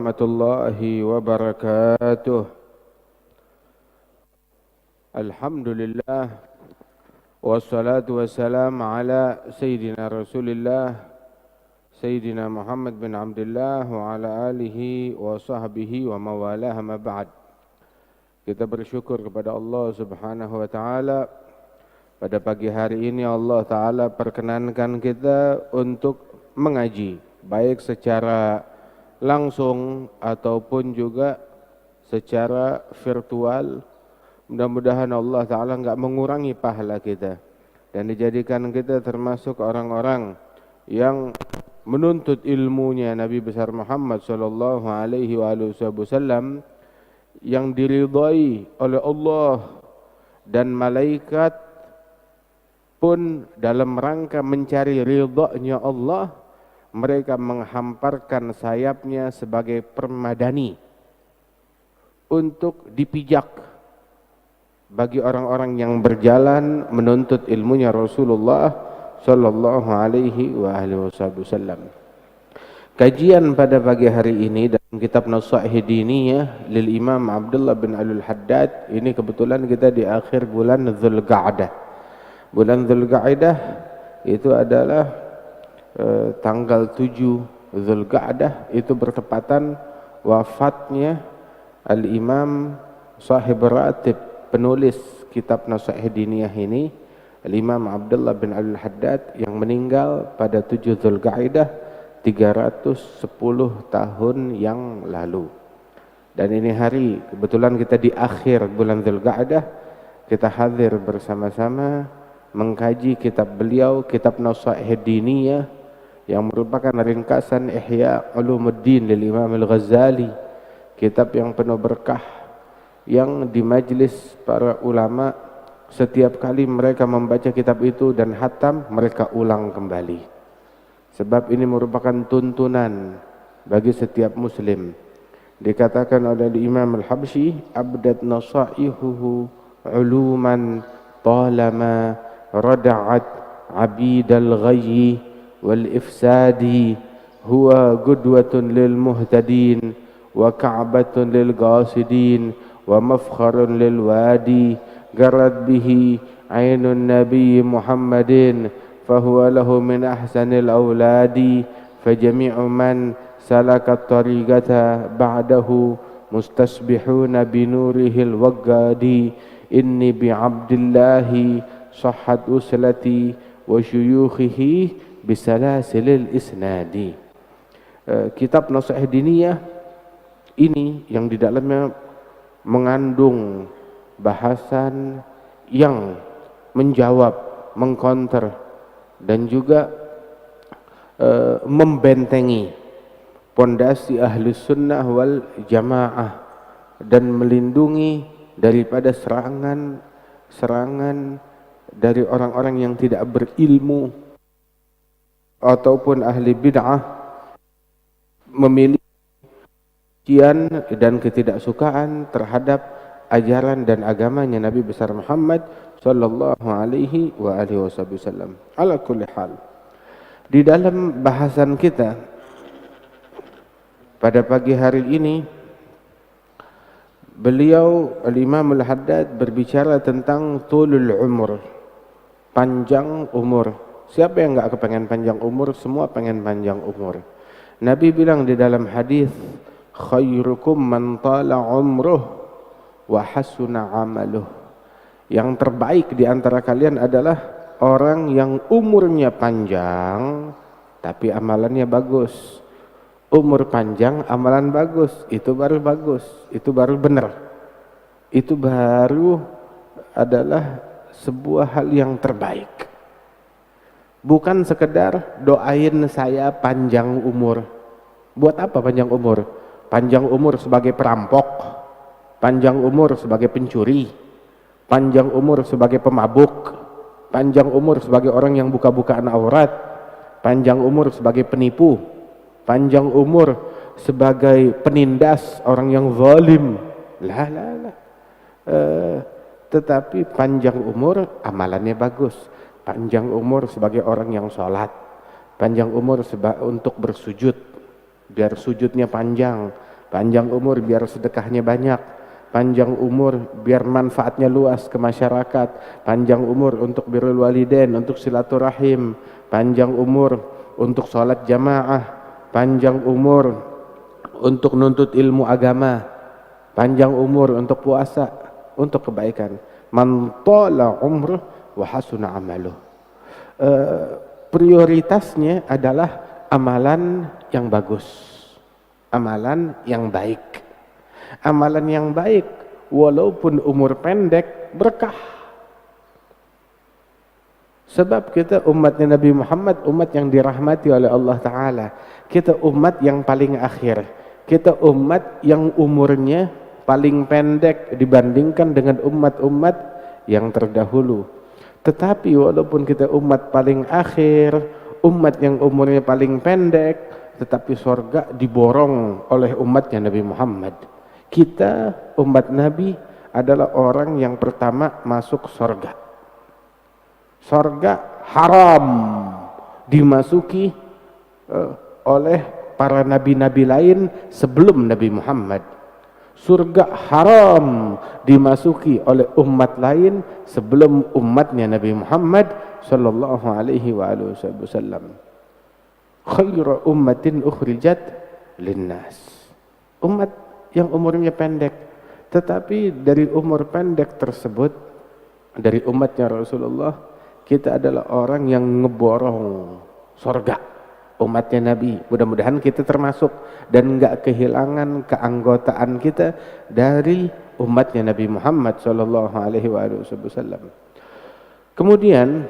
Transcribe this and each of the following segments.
warahmatullahi wabarakatuh. Alhamdulillah wassalatu wassalam ala Sayyidina Rasulillah Sayyidina Muhammad bin Abdullah wa ala alihi wa sahbihi wa mawalah ma ba'd. Kita bersyukur kepada Allah Subhanahu wa taala. Pada pagi hari ini Allah taala perkenankan kita untuk mengaji, baik secara langsung ataupun juga secara virtual. Mudah-mudahan Allah Ta'ala enggak mengurangi pahala kita dan dijadikan kita termasuk orang-orang yang menuntut ilmunya Nabi besar Muhammad sallallahu alaihi wasallam, yang diridhai oleh Allah dan malaikat pun dalam rangka mencari ridhanya Allah. Mereka menghamparkan sayapnya sebagai permadani untuk dipijak bagi orang-orang yang berjalan menuntut ilmunya Rasulullah sallallahu alaihi wasallam. Kajian pada pagi hari ini dalam kitab Nasaih Diniyah lil Imam Abdullah bin Alul Haddad. Ini kebetulan kita di akhir bulan Dzulqa'dah. Bulan Dzulqa'dah itu adalah tanggal 7 Dzulqa'dah, itu bertepatan wafatnya Al-Imam Sahib Ratib, penulis kitab Nasaih Diniyah ini, Al-Imam Abdullah bin Al-Haddad, yang meninggal pada 7 Dzulqa'dah 310 tahun yang lalu. Dan ini hari kebetulan kita di akhir bulan Dzulqa'dah, kita hadir bersama-sama mengkaji kitab beliau, kitab Nasaih Diniyah, yang merupakan ringkasan Ihya Ulumuddin lil Imam Al-Ghazali, kitab yang penuh berkah, yang di majlis para ulama setiap kali mereka membaca kitab itu dan hatam, mereka ulang kembali. Sebab ini merupakan tuntunan bagi setiap muslim. Dikatakan oleh Imam Al-Habsyi, abdat nasaihuhu uluman talama rada'at abidal ghayyi wal ifsadi huwa qudwatun lil muhtadin wa ka'batun lil qasidin wa mafkharun lil wadi garad bihi ainun nabiy Muhammadin fahuwa lahu min ahsanil awladi fajami'u man salaka tariqata ba'dahu mustasbihuna binurihil waggadi inni bi'abdillahi sahhat uslati wa syuyukhihi bisalasilil isnadi. Kitab Nasaih Diniyah ini yang di dalamnya mengandung bahasan yang menjawab, mengcounter dan juga membentengi pondasi Ahlus Sunnah wal Jamaah dan melindungi daripada serangan dari orang-orang yang tidak berilmu ataupun ahli bid'ah, memiliki kebencian dan ketidaksukaan terhadap ajaran dan agamanya Nabi besar Muhammad sallallahu alaihi wasallam. Ala kulli hal, di dalam bahasan kita pada pagi hari ini, beliau Al-Imam Al-Haddad berbicara tentang tulul umur, panjang umur. Siapa yang enggak kepengen panjang umur? Semua pengen panjang umur. Nabi bilang di dalam hadis, khairukum man tala umruh wa hasuna amaluh. Yang terbaik di antara kalian adalah orang yang umurnya panjang tapi amalannya bagus. Umur panjang, amalan bagus, itu baru bagus, itu baru benar. Itu baru adalah sebuah hal yang terbaik. Bukan sekedar doain saya panjang umur. Buat apa panjang umur? Panjang umur sebagai perampok, panjang umur sebagai pencuri, panjang umur sebagai pemabuk, panjang umur sebagai orang yang buka-bukaan aurat, panjang umur sebagai penipu, panjang umur sebagai penindas, orang yang zalim. Tetapi panjang umur amalannya bagus. Panjang umur sebagai orang yang sholat, panjang umur untuk bersujud, biar sujudnya panjang, Panjang umur biar sedekahnya banyak, panjang umur biar manfaatnya luas ke masyarakat, panjang umur untuk birrul walidain, untuk silaturahim, panjang umur untuk sholat jamaah, panjang umur untuk nuntut ilmu agama, panjang umur untuk puasa, untuk kebaikan. Man tala umruh wa hasuna amaluh. Prioritasnya adalah amalan yang bagus, amalan yang baik. Amalan yang baik walaupun umur pendek berkah. Sebab kita umatnya Nabi Muhammad, umat yang dirahmati oleh Allah Ta'ala. Kita umat yang paling akhir. Kita umat yang umurnya paling pendek dibandingkan dengan umat-umat yang terdahulu. Tetapi walaupun kita umat paling akhir, umat yang umurnya paling pendek, tetapi surga diborong oleh umatnya Nabi Muhammad. Kita umat Nabi adalah orang yang pertama masuk surga. Surga haram dimasuki oleh para nabi-nabi lain sebelum Nabi Muhammad. Surga haram dimasuki oleh umat lain sebelum umatnya Nabi Muhammad sallallahu alaihi wasallam. Khairu ummatin ukhrijat linnas. Umat yang umurnya pendek, tetapi dari umur pendek tersebut, dari umatnya Rasulullah, kita adalah orang yang ngeborong surga, umatnya Nabi. Mudah-mudahan kita termasuk dan enggak kehilangan keanggotaan kita dari umatnya Nabi Muhammad sallallahu alaihi wasallam. Kemudian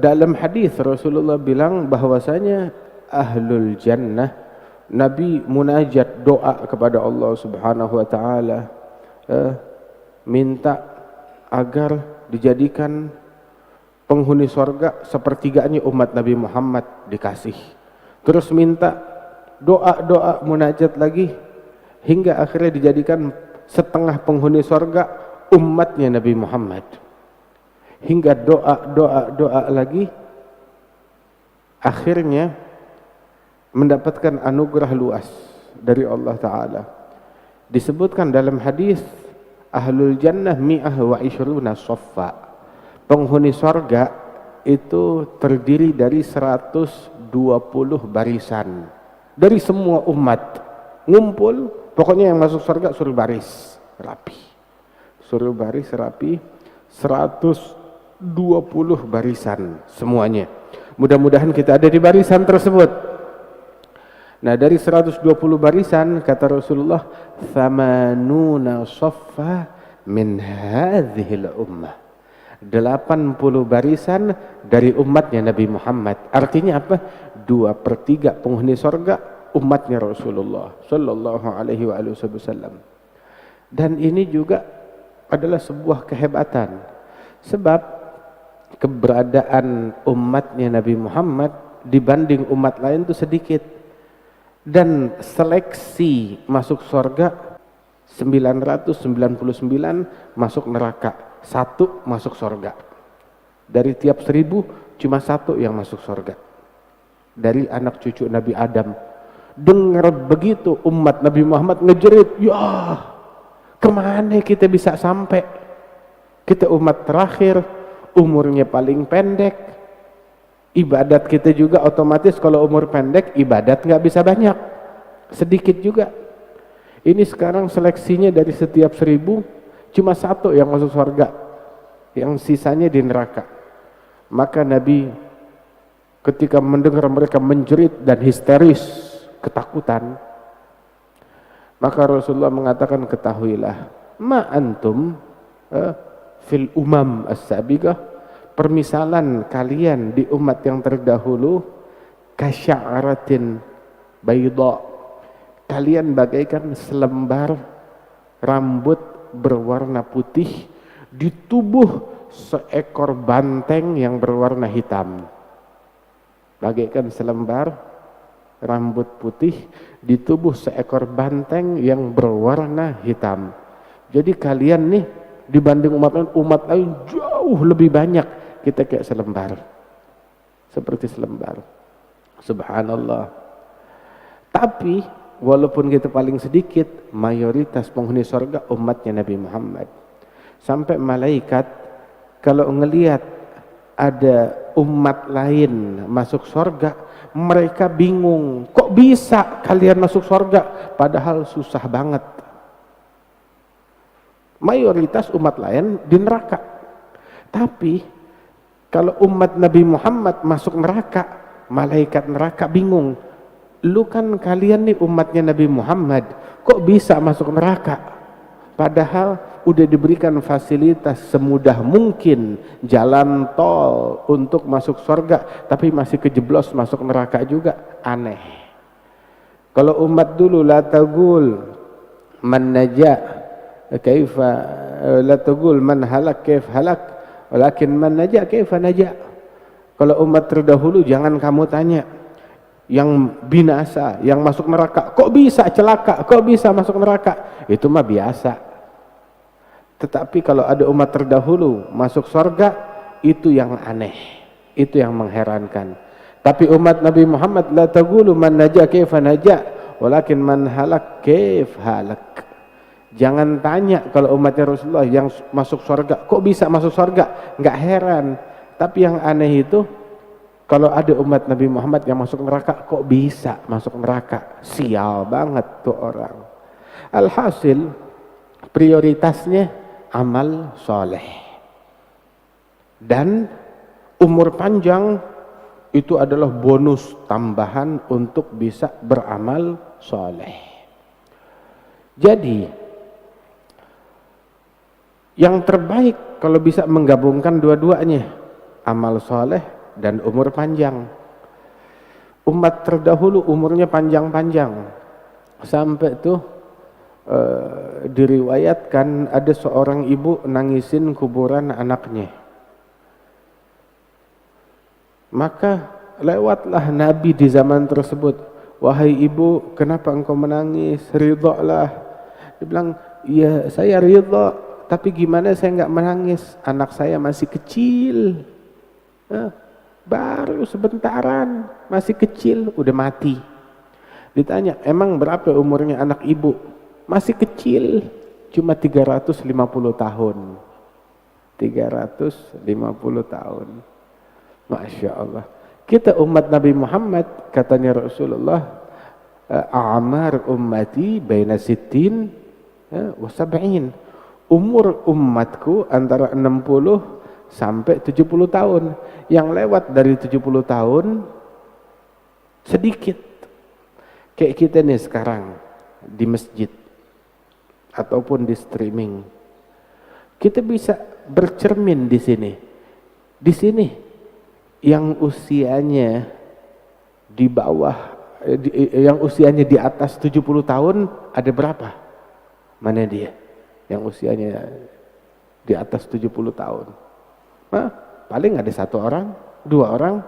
dalam hadis Rasulullah bilang bahwasanya ahlul jannah, Nabi munajat doa kepada Allah Subhanahu wa taala, minta agar dijadikan penghuni surga sepertiganya umat Nabi Muhammad dikasih. Terus minta doa-doa munajat lagi hingga akhirnya dijadikan setengah penghuni surga umatnya Nabi Muhammad. Hingga doa lagi akhirnya mendapatkan anugerah luas dari Allah Ta'ala. Disebutkan dalam hadis ahlul jannah mi'ah wa ishruna saffa. Penghuni surga itu terdiri dari 120 barisan dari semua umat ngumpul. Pokoknya yang masuk surga suruh baris rapi, suruh baris rapi, 120 barisan semuanya. Mudah-mudahan kita ada di barisan tersebut. Nah, dari 120 barisan kata Rasulullah, "Thamanuna saffa min hadhil ummah." 80 barisan dari umatnya Nabi Muhammad. Artinya apa? 2/3 penghuni surga umatnya Rasulullah sallallahu alaihi wasallam. Dan ini juga adalah sebuah kehebatan. Sebab keberadaan umatnya Nabi Muhammad dibanding umat lain itu sedikit. Dan seleksi masuk surga 999 masuk neraka, 1 masuk surga. Dari tiap 1000 cuma 1 yang masuk surga. Dari anak cucu Nabi Adam. Dengar begitu umat Nabi Muhammad ngejerit, ya kemana kita bisa sampai? Kita umat terakhir, umurnya paling pendek. Ibadat kita juga otomatis kalau umur pendek ibadat nggak bisa banyak, sedikit juga. Ini sekarang seleksinya dari setiap 1000 cuma 1 yang masuk surga, yang sisanya di neraka. Maka Nabi ketika mendengar mereka menjerit dan histeris ketakutan, maka Rasulullah mengatakan, ketahuilah, ma antum fil umam as-sabiqah, permisalan kalian di umat yang terdahulu, kasya'aratin bayda, kalian bagaikan selembar rambut berwarna putih di tubuh seekor banteng yang berwarna hitam. Bagaikan selembar rambut putih di tubuh seekor banteng yang berwarna hitam. Jadi kalian nih dibanding umat lain jauh lebih banyak. Kita kayak selembar, seperti selembar. Subhanallah. Tapi walaupun kita paling sedikit, mayoritas penghuni surga umatnya Nabi Muhammad. Sampai malaikat kalau ngelihat ada umat lain masuk surga, mereka bingung, kok bisa kalian masuk surga padahal susah banget. Mayoritas umat lain di neraka. Tapi kalau umat Nabi Muhammad masuk neraka, malaikat neraka bingung. Lu kan kalian nih umatnya Nabi Muhammad, kok bisa masuk neraka? Padahal udah diberikan fasilitas semudah mungkin jalan tol untuk masuk surga, tapi masih kejeblos masuk neraka juga. Aneh. Kalau umat dulu la tagul man naja kaifa la tagul man halak kaif halak walakin man naja kaifa naja. Kalau umat terdahulu jangan kamu tanya yang binasa, yang masuk neraka, kok bisa celaka, kok bisa masuk neraka, itu mah biasa. Tetapi kalau ada umat terdahulu masuk surga, itu yang aneh, itu yang mengherankan. Tapi umat Nabi Muhammad la tagulu man naja kaifa naja walakin man halak kaif halak. Jangan tanya kalau umatnya Rasulullah yang masuk surga, kok bisa masuk surga, nggak heran. Tapi yang aneh itu kalau ada umat Nabi Muhammad yang masuk neraka, kok bisa masuk neraka? Sial banget tuh orang. Alhasil prioritasnya amal soleh. Dan umur panjang itu adalah bonus tambahan untuk bisa beramal soleh. Jadi yang terbaik kalau bisa menggabungkan dua-duanya, amal soleh dan umur panjang. Umat terdahulu umurnya panjang-panjang, sampai tuh diriwayatkan ada seorang ibu nangisin kuburan anaknya. Maka lewatlah Nabi di zaman tersebut, wahai ibu, kenapa engkau menangis? Ridhalah. Dia bilang, ya saya ridha, tapi gimana saya nggak menangis? Anak saya masih kecil. Baru sebentaran, masih kecil, udah mati. Ditanya, emang berapa umurnya anak ibu? Masih kecil, cuma 350 tahun. 350 tahun. Masya Allah. Kita umat Nabi Muhammad, katanya Rasulullah, a'mar ummati baina sittin wa sab'in. Umur umatku antara 60 sampai 70 tahun. Yang lewat dari 70 tahun sedikit. Kayak kita nih sekarang di masjid ataupun di streaming, kita bisa bercermin di sini. Di sini yang usianya di bawah, yang usianya di atas 70 tahun ada berapa? Mana dia? Yang usianya di atas 70 tahun. Paling ada 1 orang, 2 orang.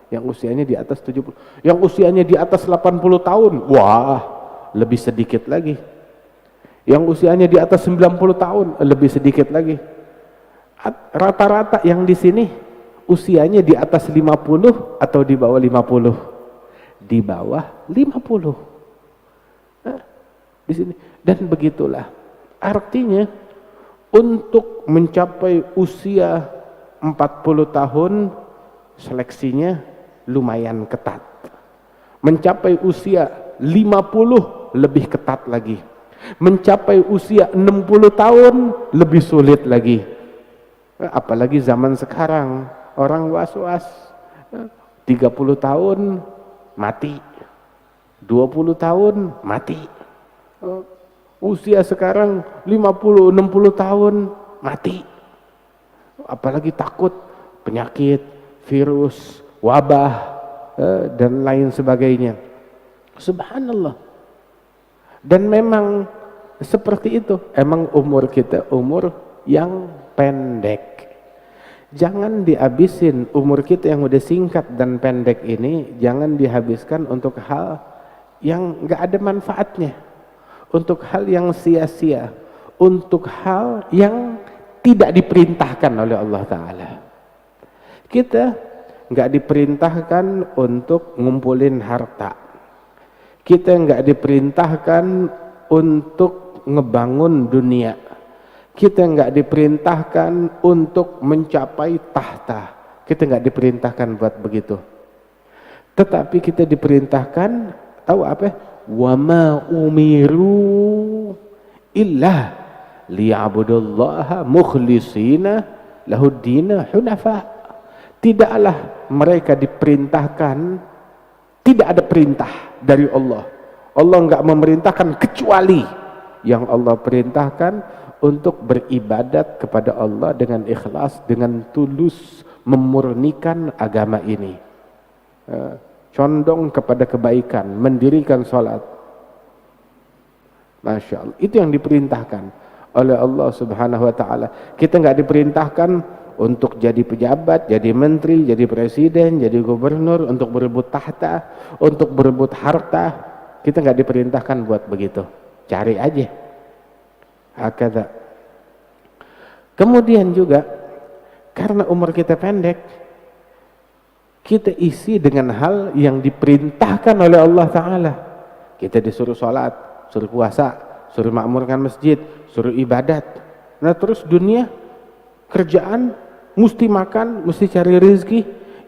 Yang usianya di atas 70. Yang usianya di atas 80 tahun, wah, lebih sedikit lagi. Yang usianya di atas 90 tahun, lebih sedikit lagi. Rata-rata yang di sini usianya di atas 50 atau di bawah 50? Di bawah 50. Di sini. Dan begitulah. Artinya untuk mencapai usia 40 tahun seleksinya lumayan ketat. Mencapai usia 50 lebih ketat lagi. Mencapai usia 60 tahun lebih sulit lagi. Apalagi zaman sekarang, orang was-was. 30 tahun mati. 20 tahun mati. Usia sekarang 50, 60 tahun mati. Apalagi takut penyakit, virus, wabah, dan lain sebagainya. Subhanallah. Dan memang seperti itu. Emang umur kita umur yang pendek. Jangan dihabisin umur kita yang udah singkat dan pendek ini, jangan dihabiskan untuk hal yang gak ada manfaatnya, untuk hal yang sia-sia, untuk hal yang tidak diperintahkan oleh Allah Ta'ala. Kita nggak diperintahkan untuk ngumpulin harta. Kita nggak diperintahkan untuk ngebangun dunia. Kita nggak diperintahkan untuk mencapai tahta. Kita nggak diperintahkan buat begitu. Tetapi kita diperintahkan, tahu apa? Wa ma umiru illa liya'budullaha mukhlishina lahuddina hunafa. Tidaklah mereka diperintahkan, tidak ada perintah dari Allah. Allah enggak memerintahkan kecuali yang Allah perintahkan untuk beribadat kepada Allah dengan ikhlas, dengan tulus, memurnikan agama ini. Condong kepada kebaikan, mendirikan salat. Masya Allah, itu yang diperintahkan oleh Allah Subhanahu wa ta'ala. Kita enggak diperintahkan untuk jadi pejabat, jadi menteri, jadi presiden, jadi gubernur, untuk berebut tahta, untuk berebut harta. Kita nggak diperintahkan buat begitu. Cari aja. Hakadha. Kemudian juga karena umur kita pendek, kita isi dengan hal yang diperintahkan oleh Allah Ta'ala. Kita disuruh sholat, suruh puasa, suruh makmurkan masjid, suruh ibadat. Nah terus dunia, kerjaan, mesti makan, mesti cari rezeki,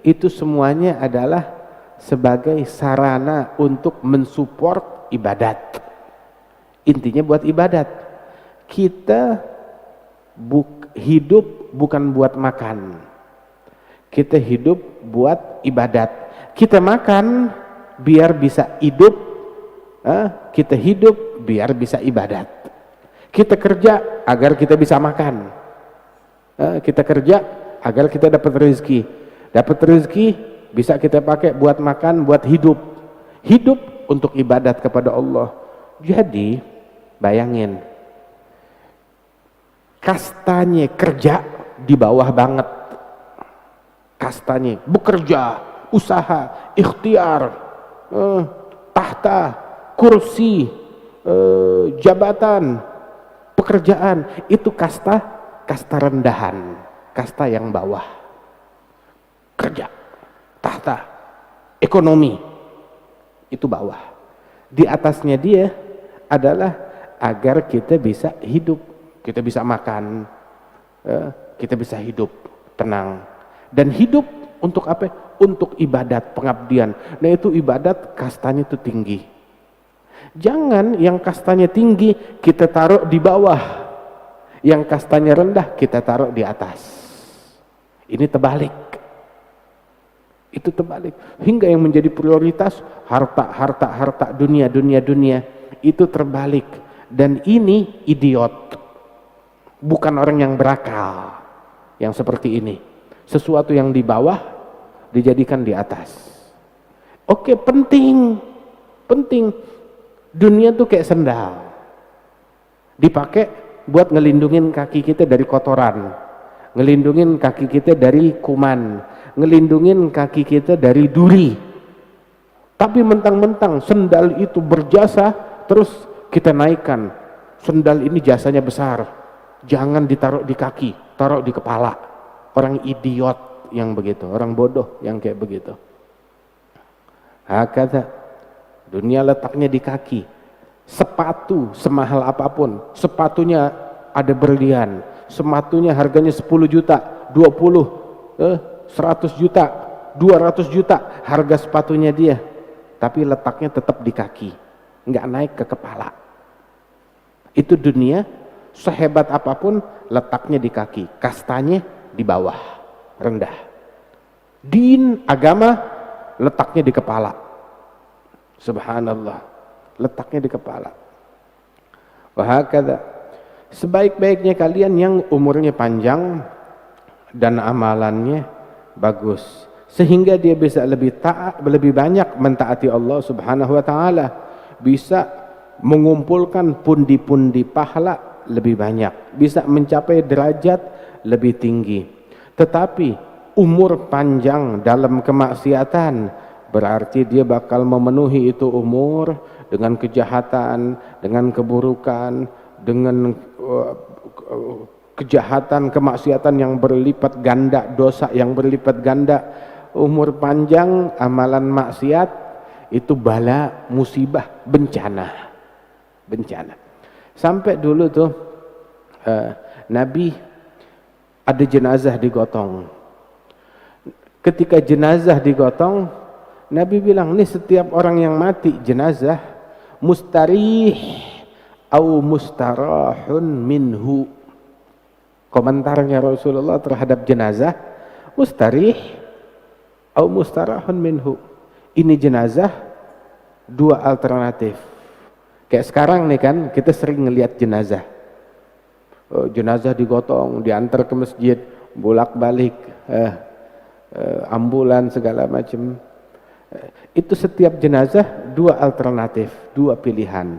itu semuanya adalah sebagai sarana untuk mensupport ibadat. Intinya buat ibadat. Kita hidup bukan buat makan. Kita hidup buat ibadat. Kita makan biar bisa hidup, kita hidup biar bisa ibadat. Kita kerja agar kita bisa makan. Kita kerja agar kita dapat rezeki. Dapat rezeki bisa kita pakai buat makan, buat hidup. Hidup untuk ibadat kepada Allah. Jadi bayangin, kastanya kerja di bawah banget. Kastanya bekerja, usaha, ikhtiar, tahta, kursi, jabatan, pekerjaan, itu kasta rendahan, kasta yang bawah. Kerja, tahta, ekonomi, itu bawah. Di atasnya dia adalah agar kita bisa hidup, kita bisa makan, kita bisa hidup tenang. Dan hidup untuk apa? Untuk ibadat, pengabdian. Nah itu ibadat kastanya itu tinggi. Jangan yang kastanya tinggi kita taruh di bawah, yang kastanya rendah kita taruh di atas. Ini terbalik. Itu terbalik. Hingga yang menjadi prioritas harta, dunia, itu terbalik. Dan ini idiot. Bukan orang yang berakal yang seperti ini. Sesuatu yang di bawah dijadikan di atas. Oke, penting. Dunia tuh kayak sendal. Dipakai buat ngelindungin kaki kita dari kotoran, ngelindungin kaki kita dari kuman, ngelindungin kaki kita dari duri. Tapi mentang-mentang sendal itu berjasa, terus kita naikkan. Sendal ini jasanya besar, jangan ditaruh di kaki, taruh di kepala. Orang idiot yang begitu, orang bodoh yang kayak begitu. Hakata, dunia letaknya di kaki. Sepatu semahal apapun, sepatunya ada berlian, sepatunya harganya 10 juta, 20, 100 juta, 200 juta harga sepatunya dia, tapi letaknya tetap di kaki, nggak naik ke kepala. Itu dunia, sehebat apapun letaknya di kaki, kastanya di bawah, rendah. Din, agama, letaknya di kepala. Subhanallah, letaknya di kepala. Wahakadha, sebaik-baiknya kalian yang umurnya panjang dan amalannya bagus, sehingga dia bisa lebih taat, lebih banyak mentaati Allah Subhanahu wa taala, bisa mengumpulkan pundi-pundi pahala lebih banyak, bisa mencapai derajat lebih tinggi. Tetapi umur panjang dalam kemaksiatan berarti dia bakal memenuhi itu umur dengan kejahatan, dengan keburukan, dengan kejahatan, kemaksiatan yang berlipat ganda, dosa yang berlipat ganda. Umur panjang, amalan maksiat, itu bala, musibah, bencana. Sampai dulu tuh Nabi ada jenazah digotong. Ketika jenazah digotong, Nabi bilang, nih setiap orang yang mati jenazah mustarih au mustarahun minhu. Komentarnya Rasulullah terhadap jenazah, mustarih au mustarahun minhu. Ini jenazah dua alternatif. Kayak sekarang nih kan, kita sering ngelihat jenazah. Jenazah digotong, diantar ke masjid, bolak-balik, ambulan segala macam. Itu setiap jenazah dua alternatif, dua pilihan.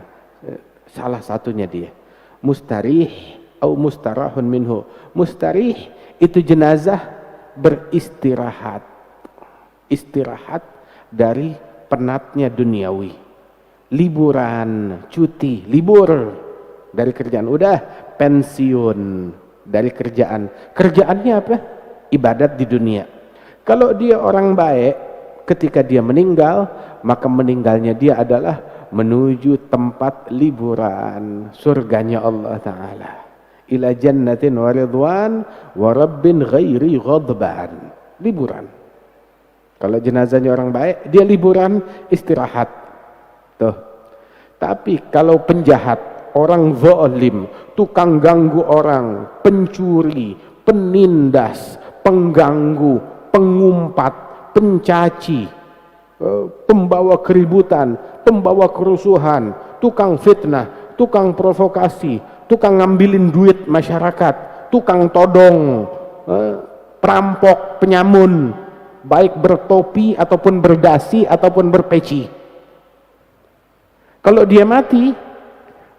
Salah satunya dia mustarih au mustarahun minhu. Mustarih itu jenazah beristirahat, istirahat dari penatnya duniawi, liburan, cuti, libur dari kerjaan, udah pensiun dari kerjaan. Kerjaannya apa? Ibadat di dunia. Kalau dia orang baik, ketika dia meninggal, maka meninggalnya dia adalah menuju tempat liburan, surganya Allah Ta'ala. Ila jannatin wa ridwan wa rabbin ghairi ghadban. Liburan. Kalau jenazahnya orang baik, dia liburan, istirahat. Tuh. Tapi kalau penjahat, orang zalim, tukang ganggu orang, pencuri, penindas, pengganggu, pengumpat, pencaci, pembawa keributan, pembawa kerusuhan, tukang fitnah, tukang provokasi, tukang ngambilin duit masyarakat, tukang todong, perampok, penyamun, baik bertopi ataupun berdasi ataupun berpeci. Kalau dia mati,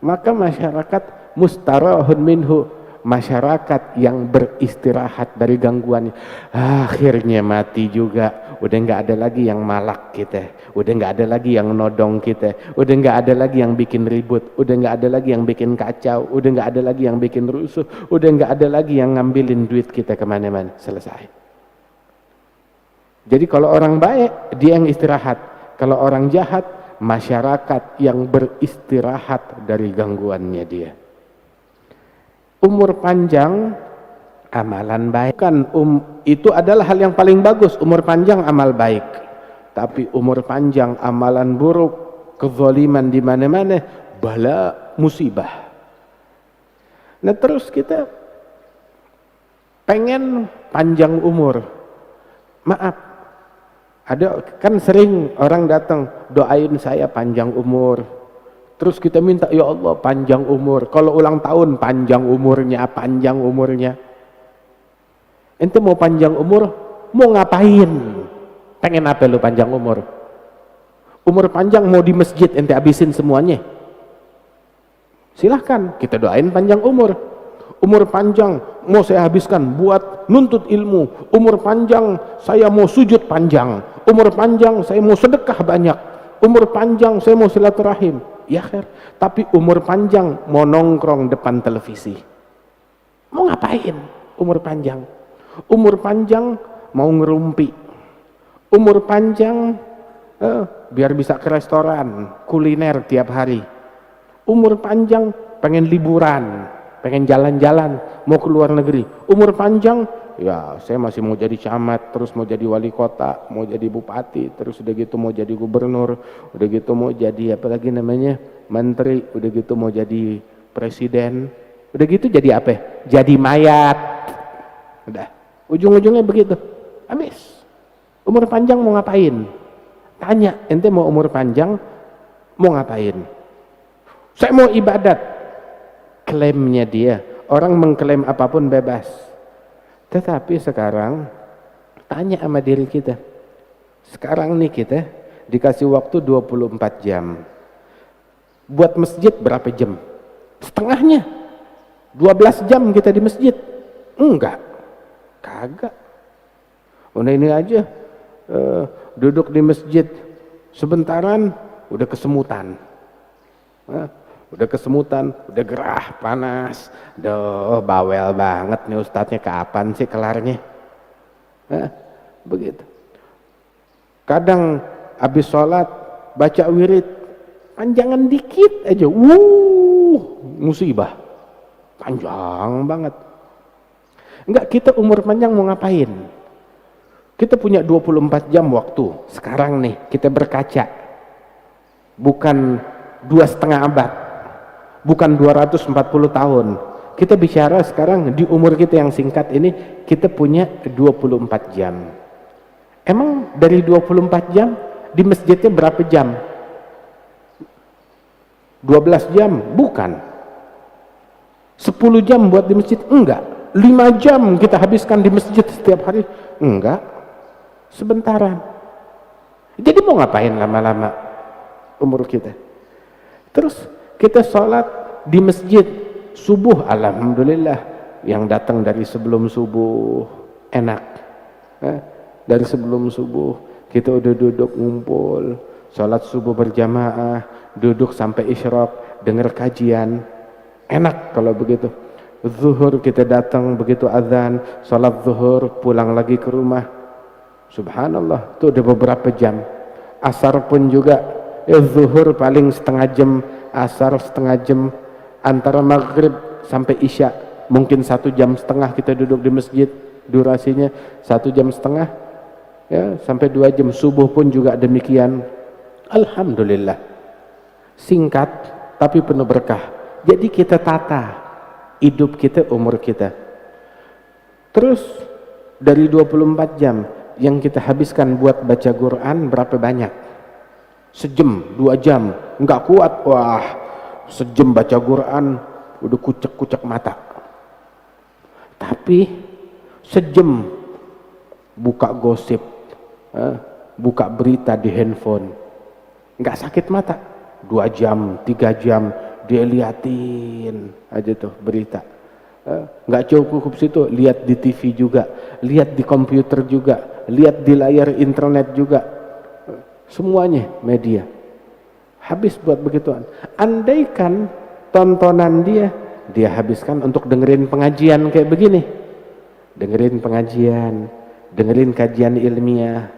maka masyarakat mustarahun minhu, masyarakat yang beristirahat dari gangguannya. Akhirnya mati juga, udah nggak ada lagi yang malak kita, udah nggak ada lagi yang nodong kita, udah nggak ada lagi yang bikin ribut, udah nggak ada lagi yang bikin kacau, udah nggak ada lagi yang bikin rusuh, udah nggak ada lagi yang ngambilin duit kita kemana-mana. Selesai. Jadi kalau orang baik, dia yang istirahat. Kalau orang jahat, masyarakat yang beristirahat dari gangguannya dia. Umur panjang, amalan baik. Kan itu adalah hal yang paling bagus, umur panjang amal baik. Tapi umur panjang amalan buruk, kezaliman di mana-mana, bala, musibah. Nah terus kita pengen panjang umur. Maaf, ada kan sering orang datang, doain saya panjang umur. Terus kita minta, ya Allah panjang umur. Kalau ulang tahun panjang umurnya, panjang umurnya. Ente mau panjang umur, mau ngapain? Pengen apa lu panjang umur? Umur panjang mau di masjid ente habisin semuanya. Silahkan, kita doain panjang umur. Umur panjang mau saya habiskan buat nuntut ilmu. Umur panjang saya mau sujud panjang. Umur panjang saya mau sedekah banyak. Umur panjang saya mau silaturahim. Ya khair. Tapi umur panjang mau nongkrong depan televisi. Mau ngapain umur panjang? Umur panjang mau ngerumpi. Umur panjang biar bisa ke restoran, kuliner tiap hari. Umur panjang pengen liburan, pengen jalan-jalan, mau ke luar negeri. Umur panjang, ya saya masih mau jadi camat, terus mau jadi wali kota, mau jadi bupati, terus udah gitu mau jadi gubernur, udah gitu mau jadi apa lagi namanya, menteri, udah gitu mau jadi presiden, udah gitu jadi apa? Jadi mayat. Udah, ujung-ujungnya begitu, habis. Umur panjang mau ngapain? Tanya, ente mau umur panjang mau ngapain? Saya mau ibadat. Klaimnya dia, orang mengklaim apapun bebas. Tetapi sekarang tanya sama diri kita, sekarang nih kita dikasih waktu 24 jam. Buat masjid berapa jam? Setengahnya. 12 jam kita di masjid. Enggak, kagak. Udah ini aja duduk di masjid sebentaran udah kesemutan. Udah kesemutan, udah gerah, panas. Duh, bawel banget nih ustadznya, kapan sih kelarnya? Begitu. Kadang habis sholat baca wirid, panjangan dikit aja, musibah, panjang banget. Enggak, kita umur panjang mau ngapain? Kita punya 24 jam waktu. Sekarang nih, kita berkaca. Bukan 2,5 abad. Bukan 240 tahun. Kita bicara sekarang di umur kita yang singkat ini, kita punya 24 jam. Emang dari 24 jam, di masjidnya berapa jam? 12 jam? Bukan. 10 jam buat di masjid? Enggak. 5 jam kita habiskan di masjid setiap hari? Enggak. Sebentaran. Jadi mau ngapain lama-lama umur kita? Terus kita sholat di masjid subuh, alhamdulillah, yang datang dari sebelum subuh enak. Dari sebelum subuh kita udah duduk ngumpul, sholat subuh berjamaah, duduk sampai isyraq, dengar kajian, enak kalau begitu. Zuhur kita datang begitu azan, sholat zuhur, pulang lagi ke rumah. Subhanallah, itu udah beberapa jam. Asar pun juga, zuhur paling setengah jam, asar setengah jam, antara maghrib sampai isya mungkin 1,5 jam kita duduk di masjid, durasinya 1,5 jam, ya, sampai 2 jam. Subuh pun juga demikian. Alhamdulillah, singkat tapi penuh berkah. Jadi kita tata hidup kita, umur kita. Terus dari 24 jam yang kita habiskan buat baca Quran berapa banyak? Sejam, 2 jam, enggak kuat. Wah, sejam baca Quran udah kucek-kucek mata. Tapi sejam buka gosip, buka berita di handphone, enggak sakit mata. 2 jam, 3 jam dia liatin aja tuh berita. Nggak cukup situ, lihat di TV juga, lihat di komputer juga, lihat di layar internet juga, semuanya media. Habis buat begituan. Andaikan tontonan dia habiskan untuk dengerin pengajian kayak begini, dengerin pengajian, dengerin kajian ilmiah,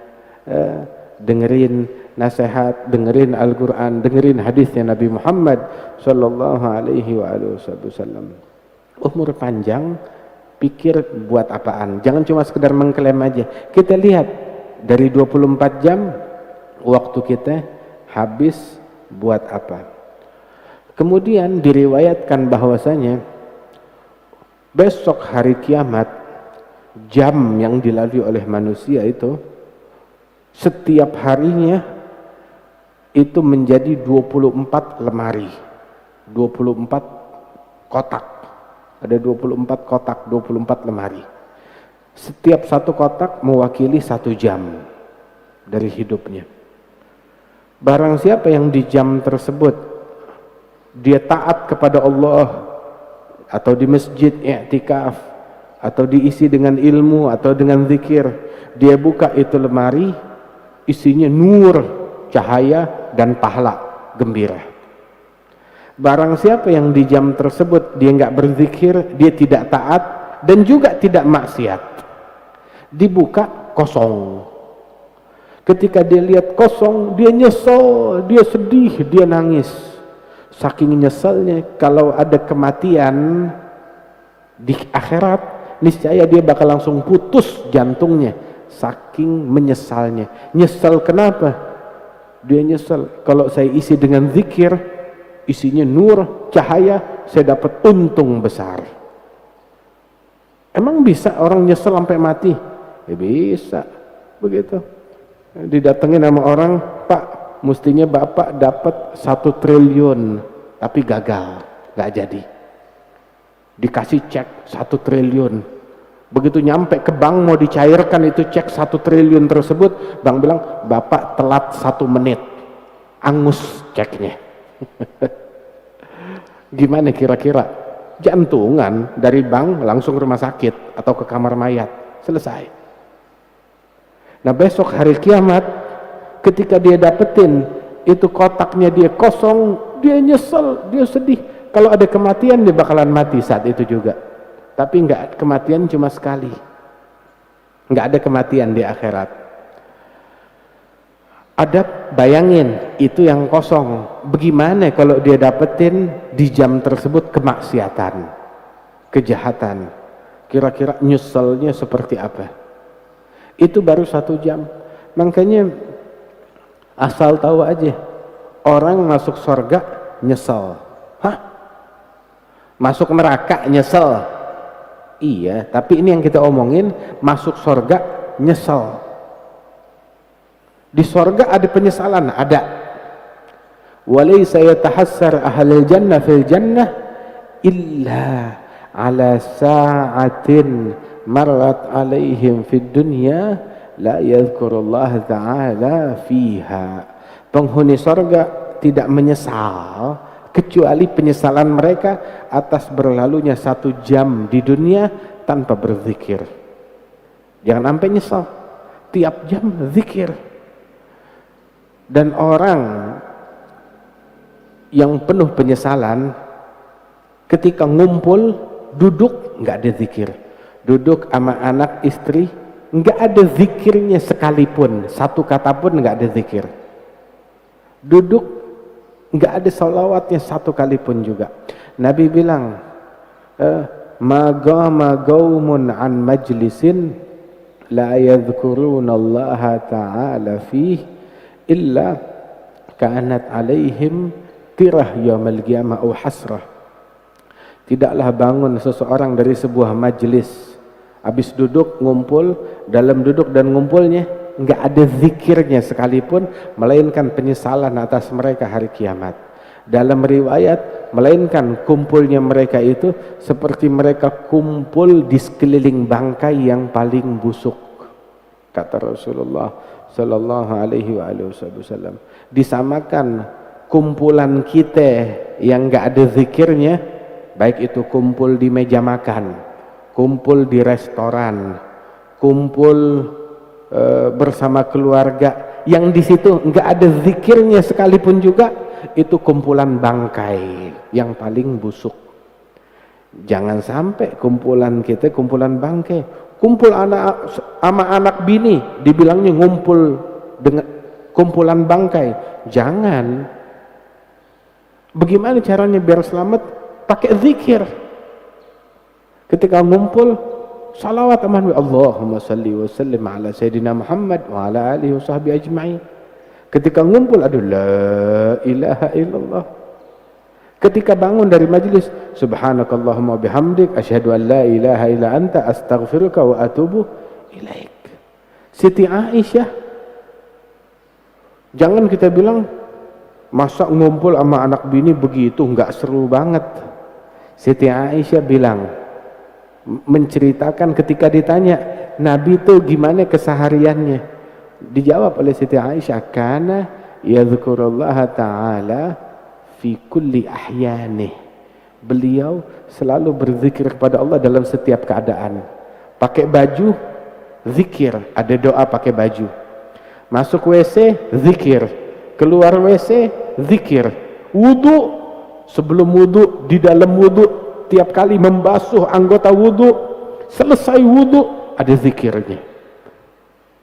dengerin nasihat, dengerin Al-Quran, dengerin hadisnya Nabi Muhammad sallallahu alaihi wasallam. Umur panjang, pikir buat apaan? Jangan cuma sekedar mengklaim aja. Kita lihat dari 24 jam waktu kita habis buat apa? Kemudian diriwayatkan bahwasanya besok hari kiamat, jam yang dilalui oleh manusia itu setiap harinya itu menjadi 24 lemari, 24 kotak. Ada 24 kotak, 24 lemari. Setiap satu kotak mewakili 1 jam dari hidupnya. Barang siapa yang di jam tersebut dia taat kepada Allah, atau di masjid i'tikaf, atau diisi dengan ilmu atau dengan zikir, dia buka itu lemari, isinya nur, cahaya dan pahala gembira. Barang siapa yang di jam tersebut dia enggak berzikir, dia tidak taat dan juga tidak maksiat, dibuka kosong. Ketika dia lihat kosong, dia nyesel, dia sedih, dia nangis. Saking nyeselnya, kalau ada kematian di akhirat, niscaya dia bakal langsung putus jantungnya. Saking menyesalnya. Nyesel kenapa? Dia nyesel, kalau saya isi dengan zikir, isinya nur, cahaya, saya dapat untung besar. Emang bisa orang nyesel sampai mati? Ya bisa, begitu. Didatengin sama orang, Pak, mestinya Bapak dapat 1 triliun, tapi gagal, gak jadi. Dikasih cek 1 triliun. Begitu nyampe ke bank mau dicairkan itu cek 1 triliun tersebut, bank bilang, Bapak telat 1 menit, angus ceknya. Gimana kira-kira? Jantungan dari bank langsung ke rumah sakit atau ke kamar mayat, selesai. Nah besok hari kiamat, ketika dia dapetin itu kotaknya dia kosong, dia nyesel, dia sedih. Kalau ada kematian dia bakalan mati saat itu juga, tapi enggak, kematian cuma sekali, enggak ada kematian di akhirat. Adab, bayangin itu yang kosong. Bagaimana kalau dia dapetin di jam tersebut kemaksiatan, kejahatan? Kira-kira nyeselnya seperti apa? Itu baru 1 jam. Makanya asal tahu aja, orang masuk surga nyesel. Hah? Masuk neraka nyesel? Iya, tapi ini yang kita omongin, masuk surga nyesel. Di surga ada penyesalan, ada. Walaysa yatahassar ahlul jannah fil jannah illa ala sa'atin marrat alaihim fid dunya la yadhkurullah ta'ala fiha. Penghuni surga tidak menyesal kecuali penyesalan mereka atas berlalunya 1 jam di dunia tanpa berzikir. Jangan sampai nyesal, tiap jam zikir. Dan orang yang penuh penyesalan ketika ngumpul duduk nggak ada zikir, duduk sama anak istri nggak ada zikirnya sekalipun, 1 kata pun nggak ada zikir, duduk nggak ada salawatnya 1 kali pun juga. Nabi bilang magama qaumun an majlisin la yadhkuruna Allah ta'ala fihi illa ka'anat alaihim tirah yaumal qiyamah au hasrah. Tidaklah bangun seseorang dari sebuah majlis, habis duduk ngumpul, dalam duduk dan ngumpulnya enggak ada zikirnya sekalipun, melainkan penyesalan atas mereka hari kiamat. Dalam riwayat, melainkan kumpulnya mereka itu seperti mereka kumpul di sekeliling bangkai yang paling busuk, kata Rasulullah sallallahu alaihi wasallam. Disamakan kumpulan kita yang enggak ada zikirnya, baik itu kumpul di meja makan, kumpul di restoran, kumpul bersama keluarga yang di situ enggak ada zikirnya sekalipun juga, itu kumpulan bangkai yang paling busuk. Jangan sampai kumpulan kita kumpulan bangkai. Kumpul anak sama anak bini dibilangnya ngumpul dengan kumpulan bangkai. Jangan. Bagaimana caranya biar selamat? Pakai zikir. Ketika ngumpul salawat aman, Allahumma salli wa sallim ala sayyidina Muhammad wa ala alihi wa sahbihi ajma'in. Ketika ngumpul aduh la ilaha illallah. Ketika bangun dari majlis, subhanakallahumma bihamdik asyhadu an la ilaha illa anta astaghfiruka wa atubu ilaik. Siti Aisyah, jangan kita bilang masa ngumpul sama anak bini begitu enggak seru banget. Siti Aisyah bilang, menceritakan ketika ditanya Nabi itu gimana kesehariannya, dijawab oleh Siti Aisyah, kana yadhkurullaha ta'ala fi kulli ahyanih. Beliau selalu berzikir kepada Allah dalam setiap keadaan. Pakai baju, zikir, ada doa pakai baju. Masuk WC, zikir. Keluar WC, zikir. Wudu, sebelum wudu, di dalam wudu, tiap kali membasuh anggota wudu, selesai wudu, ada zikirnya.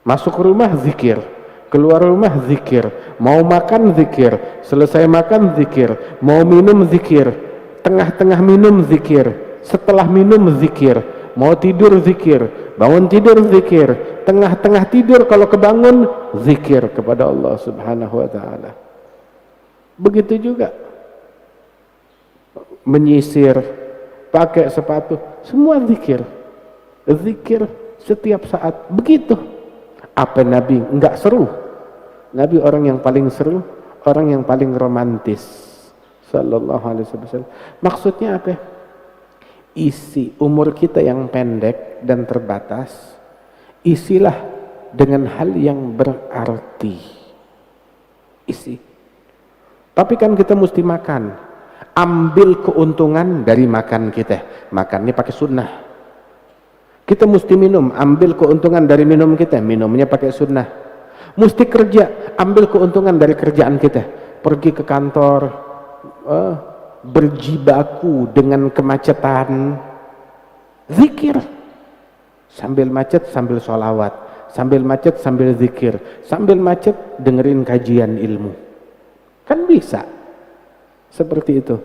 Masuk rumah, zikir. Keluar rumah, zikir. Mau makan, zikir. Selesai makan, zikir. Mau minum, zikir. Tengah-tengah minum, zikir. Setelah minum, zikir. Mau tidur, zikir. Bangun tidur, zikir. Tengah-tengah tidur kalau kebangun, zikir kepada Allah subhanahu wa ta'ala. Begitu juga menyisir, pakai sepatu, semua zikir. Zikir setiap saat. Begitu. Apa Nabi enggak seru? Nabi orang yang paling seru, orang yang paling romantis sallallahu alaihi wasallam. Maksudnya apa? Isi umur kita yang pendek dan terbatas, isilah dengan hal yang berarti. Isi. Tapi kan kita mesti makan. Ambil keuntungan dari makan kita. Makannya pakai sunnah. Kita mesti minum, ambil keuntungan dari minum kita, minumnya pakai sunnah. Mesti kerja, ambil keuntungan dari kerjaan kita. Pergi ke kantor, berjibaku dengan kemacetan, zikir. Sambil macet, sambil sholawat. sambil macet sambil zikir, sambil macet dengerin kajian ilmu. Kan bisa seperti itu.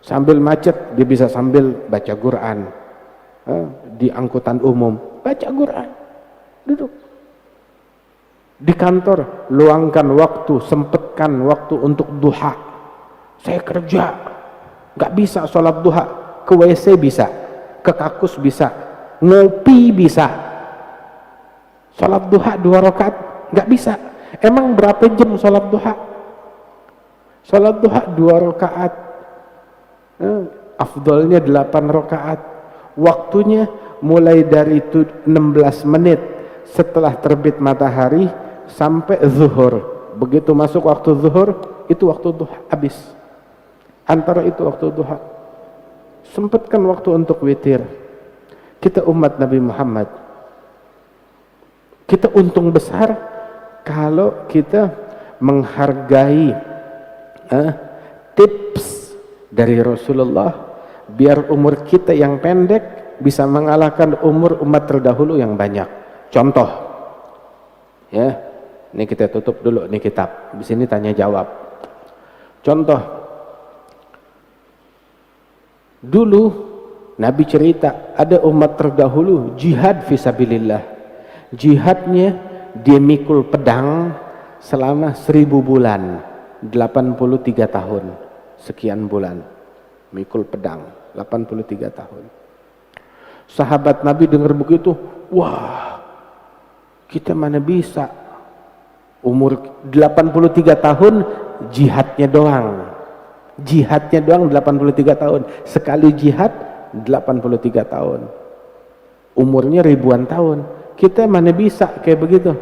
Sambil macet dia bisa sambil baca Quran. Di angkutan umum baca Quran, duduk. Di kantor luangkan waktu, sempatkan waktu untuk duha. Saya kerja nggak bisa sholat duha, ke WC bisa, ke kakus bisa, ngopi bisa. Sholat duha 2 rakaat nggak bisa. Emang berapa jam sholat duha? Sholat duha 2 rakaat, afdolnya 8 rakaat. Waktunya mulai dari 16 menit setelah terbit matahari sampai zuhur. Begitu masuk waktu zuhur, itu waktu duha habis. Antara itu waktu duha. Sempatkan waktu untuk witir. Kita umat Nabi Muhammad, kita untung besar kalau kita menghargai tips dari Rasulullah, biar umur kita yang pendek bisa mengalahkan umur umat terdahulu yang banyak. Contoh, ya, ini kita tutup dulu nih kitab. Di sini tanya jawab. Contoh, dulu Nabi cerita ada umat terdahulu jihad fisabilillah. Jihadnya dia mikul pedang selama 1000 bulan, 83 tahun, sekian bulan mikul pedang, 83 tahun. Sahabat Nabi dengar begitu, wah, kita mana bisa, umur 83 tahun jihadnya doang 83 tahun, sekali jihad 83 tahun, umurnya ribuan tahun. Kita mana bisa kayak begitu.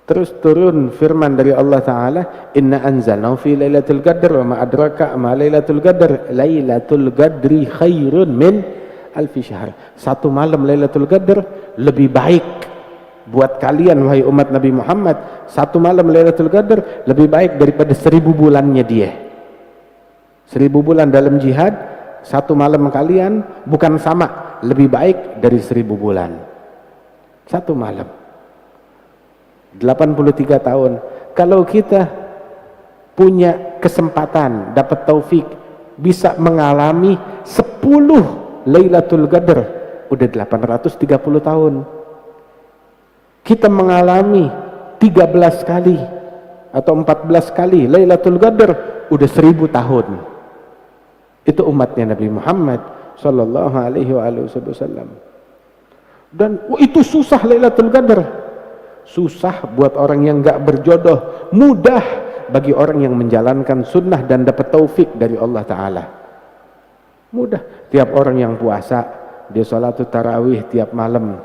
Terus turun firman dari Allah Ta'ala, inna anzalnahu fi lailatul qadr wa ma adraka ma lailatul qadr, lailatul qadri khairun min alfi syahr. Satu malam lailatul qadr lebih baik buat kalian wahai umat Nabi Muhammad. Satu malam lailatul qadr lebih baik daripada 1000 bulannya dia. 1000 bulan dalam jihad, satu malam kalian bukan sama, lebih baik dari 1000 bulan satu malam. 83 tahun. Kalau kita punya kesempatan, dapat taufik, bisa mengalami 10 Lailatul Qadar, udah 830 tahun. Kita mengalami 13 kali atau 14 kali Lailatul Qadar, udah 1000 tahun. Itu umatnya Nabi Muhammad sallallahu alaihi wasallam. Dan itu susah Lailatul Qadar. Susah buat orang yang gak berjodoh, mudah bagi orang yang menjalankan sunnah dan dapat taufik dari Allah Ta'ala. Mudah. Tiap orang yang puasa, dia sholatul tarawih tiap malam,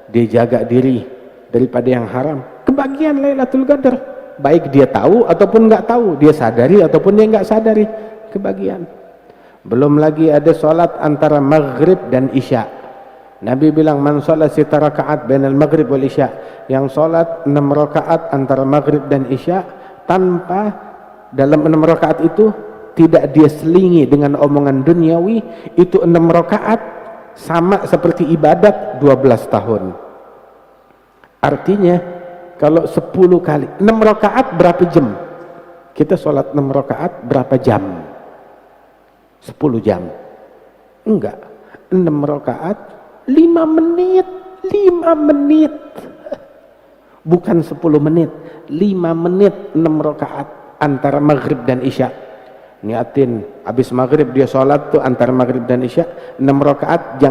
dia jaga diri daripada yang haram, kebagian Lailatul Qadar. Baik dia tahu ataupun gak tahu, dia sadari ataupun dia gak sadari, kebagian. Belum lagi ada sholat antara maghrib dan isya. Nabi bilang, man sholat sita rakaat bainal maghrib wal isya, yang sholat 6 rakaat antara maghrib dan isya, tanpa dalam 6 rakaat itu tidak dia selingi dengan omongan duniawi, itu 6 rakaat sama seperti ibadat 12 tahun. Artinya kalau 10 kali 6 rakaat berapa jam? Kita sholat 6 rakaat berapa jam? 10 jam? Enggak, 6 rakaat 5 menit, 5 menit, bukan 10 menit, 5 menit 6 rakaat antara maghrib dan isya. Niatin habis maghrib dia sholat tuh antara maghrib dan isya 6 rakaat,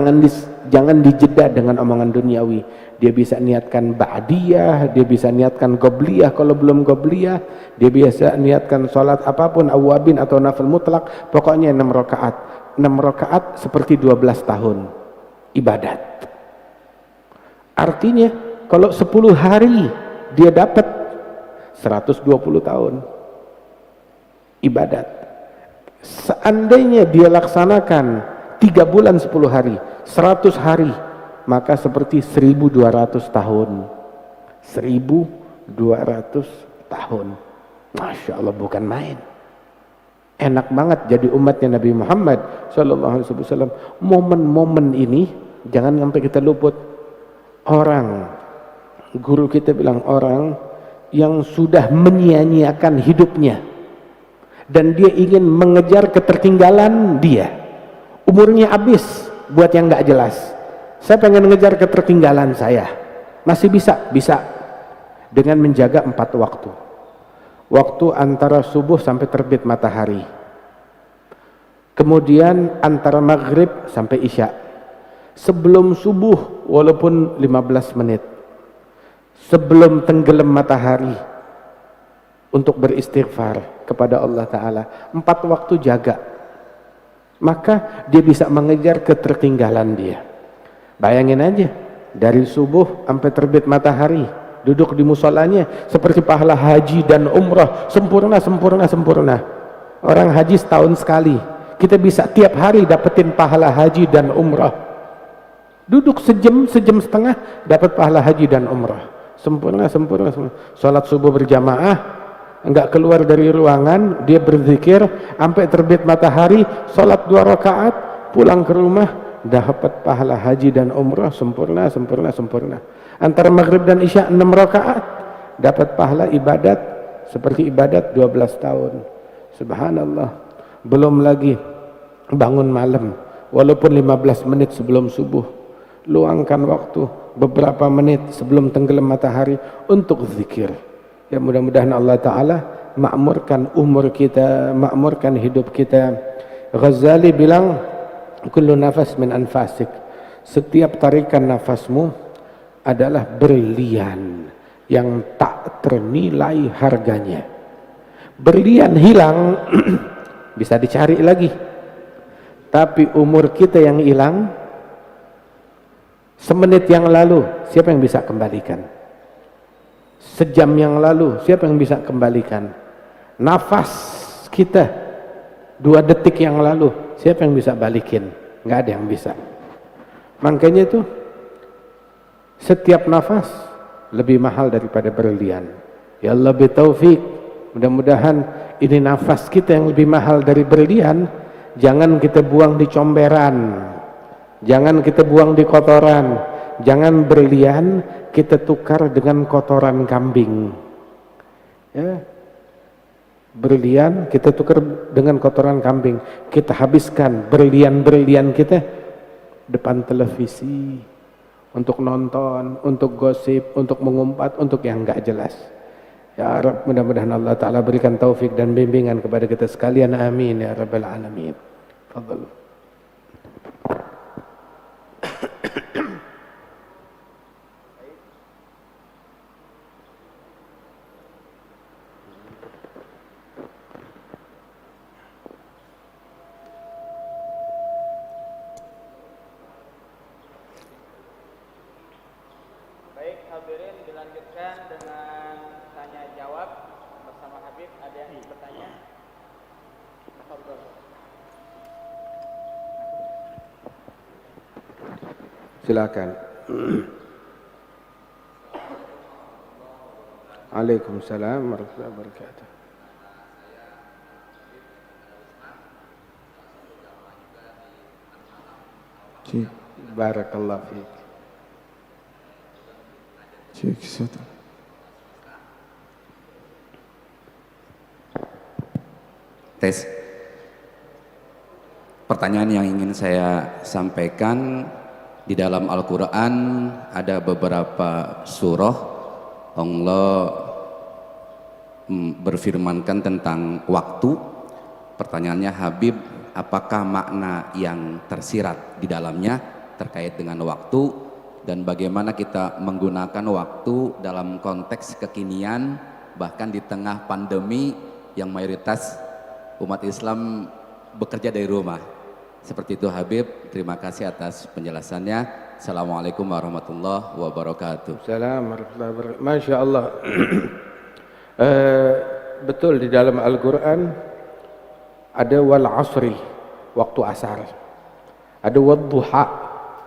jangan dijeda dengan omongan duniawi. Dia bisa niatkan ba'diyah, dia bisa niatkan qobliyah kalau belum qobliyah, dia bisa niatkan sholat apapun, awabin atau nafil mutlak, pokoknya 6 rakaat. 6 rakaat seperti 12 tahun ibadat. Artinya kalau 10 hari dia dapat 120 tahun ibadat. Seandainya dia laksanakan 3 bulan 10 hari, 100 hari, maka seperti 1200 tahun. 1200 tahun. Masya Allah, bukan main. Enak banget jadi umatnya Nabi Muhammad sallallahu alaihi wasallam. Momen-momen ini jangan sampai kita luput. orang, guru kita bilang orang yang sudah menyia-nyiakan hidupnya dan dia ingin mengejar ketertinggalan dia. Umurnya habis buat yang nggak jelas. Saya pengen mengejar ketertinggalan saya. Masih bisa? Bisa. Dengan menjaga 4 waktu. Waktu antara subuh sampai terbit matahari. Kemudian antara maghrib sampai isya. Sebelum subuh walaupun 15 menit. Sebelum tenggelam matahari. Untuk beristighfar kepada Allah Ta'ala. 4 waktu jaga. Maka dia bisa mengejar ketertinggalan dia. Bayangin aja. Dari subuh sampai terbit matahari. Duduk di musolanya seperti pahala haji dan umrah, sempurna. Orang haji setahun sekali, kita bisa tiap hari dapetin pahala haji dan umrah. Duduk sejam setengah dapat pahala haji dan umrah, sempurna. Sholat subuh berjamaah, enggak keluar dari ruangan, dia berzikir sampai terbit matahari, sholat 2 rakaat, pulang ke rumah dapat pahala haji dan umrah, sempurna. Antara maghrib dan isya 6 rakaat dapat pahala ibadat seperti ibadat 12 tahun. Subhanallah. Belum lagi bangun malam walaupun 15 menit sebelum subuh, luangkan waktu beberapa menit sebelum tenggelam matahari untuk zikir. Ya, mudah-mudahan Allah Ta'ala makmurkan umur kita, makmurkan hidup kita. Ghazali bilang, kullu nafas min anfasik, setiap tarikan nafasmu adalah berlian yang tak ternilai harganya. Berlian hilang bisa dicari lagi, tapi umur kita yang hilang semenit yang lalu siapa yang bisa kembalikan? Sejam yang lalu siapa yang bisa kembalikan? Nafas kita 2 detik yang lalu siapa yang bisa balikin? Nggak ada yang bisa. Makanya itu setiap nafas lebih mahal daripada berlian. Ya Allah bitaufik, mudah-mudahan ini nafas kita yang lebih mahal dari berlian. Jangan kita buang di comberan, jangan kita buang di kotoran, jangan berlian kita tukar dengan kotoran kambing. Ya, berlian kita tukar dengan kotoran kambing, kita habiskan berlian-berlian kita depan televisi, untuk nonton, untuk gosip, untuk mengumpat, untuk yang enggak jelas. Ya Rabb, mudah-mudahan Allah Ta'ala berikan taufik dan bimbingan kepada kita sekalian. Amin ya Rabbal Alamin. Fadhal. Hadirin, dilanjutkan dengan tanya jawab bersama Habib. Ada yang ingin bertanya? Silakan. Waalaikumsalam warahmatullahi wabarakatuh. Barakallahu fiik. Tes. Pertanyaan yang ingin saya sampaikan, di dalam Al-Quran ada beberapa surah Allah berfirmankan tentang waktu. Pertanyaannya Habib, apakah makna yang tersirat di dalamnya terkait dengan waktu? Dan bagaimana kita menggunakan waktu dalam konteks kekinian, bahkan di tengah pandemi yang mayoritas umat Islam bekerja dari rumah. Seperti itu Habib, terima kasih atas penjelasannya. Assalamualaikum warahmatullahi wabarakatuh. Assalamualaikum warahmatullahi wabarakatuh. Masya Allah. Betul, di dalam Al-Quran ada wal asri, waktu asar. Ada wal duha,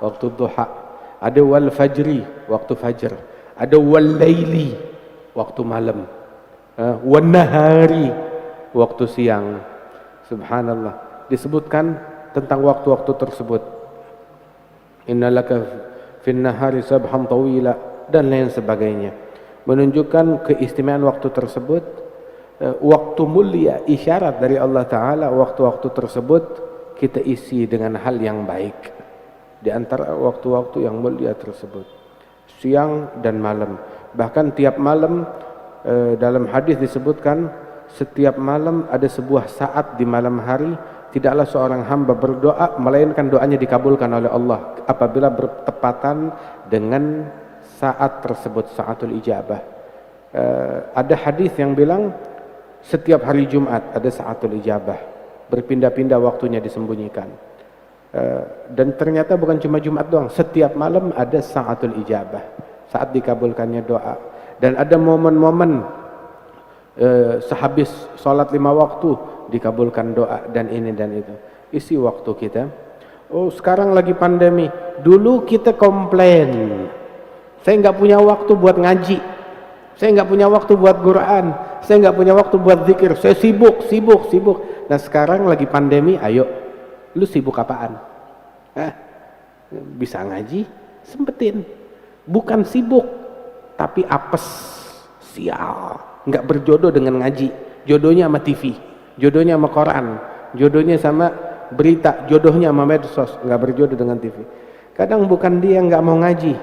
waktu duha. Ada wal fajri, waktu fajr. Ada wal laili, waktu malam. Wal nahari, waktu siang. Subhanallah. Disebutkan tentang waktu-waktu tersebut. Innalaka fin nahari sabhan tawila dan lain sebagainya, menunjukkan keistimewaan waktu tersebut. Waktu mulia, isyarat dari Allah Ta'ala waktu-waktu tersebut kita isi dengan hal yang baik. Di antara waktu-waktu yang mulia tersebut, siang dan malam. Bahkan tiap malam, dalam hadis disebutkan, setiap malam ada sebuah saat di malam hari, tidaklah seorang hamba berdoa melainkan doanya dikabulkan oleh Allah apabila bertepatan dengan saat tersebut, saatul ijabah. Ada hadis yang bilang setiap hari Jumat ada saatul ijabah, berpindah-pindah waktunya disembunyikan. Dan ternyata bukan cuma Jumat doang, setiap malam ada saatul ijabah, saat dikabulkannya doa. Dan ada momen-momen sehabis sholat 5 waktu dikabulkan doa, dan ini dan itu. Isi waktu kita. Oh, sekarang lagi pandemi. Dulu kita komplain, saya nggak punya waktu buat ngaji, saya nggak punya waktu buat Quran, saya nggak punya waktu buat zikir, saya sibuk. Nah sekarang lagi pandemi, ayo, lu sibuk apaan? Bisa ngaji, sempetin. Bukan sibuk, tapi apes, sial, nggak berjodoh dengan ngaji. Jodohnya sama TV, jodohnya sama koran, jodohnya sama berita, jodohnya sama medsos, nggak berjodoh dengan TV. Kadang bukan dia nggak mau ngaji,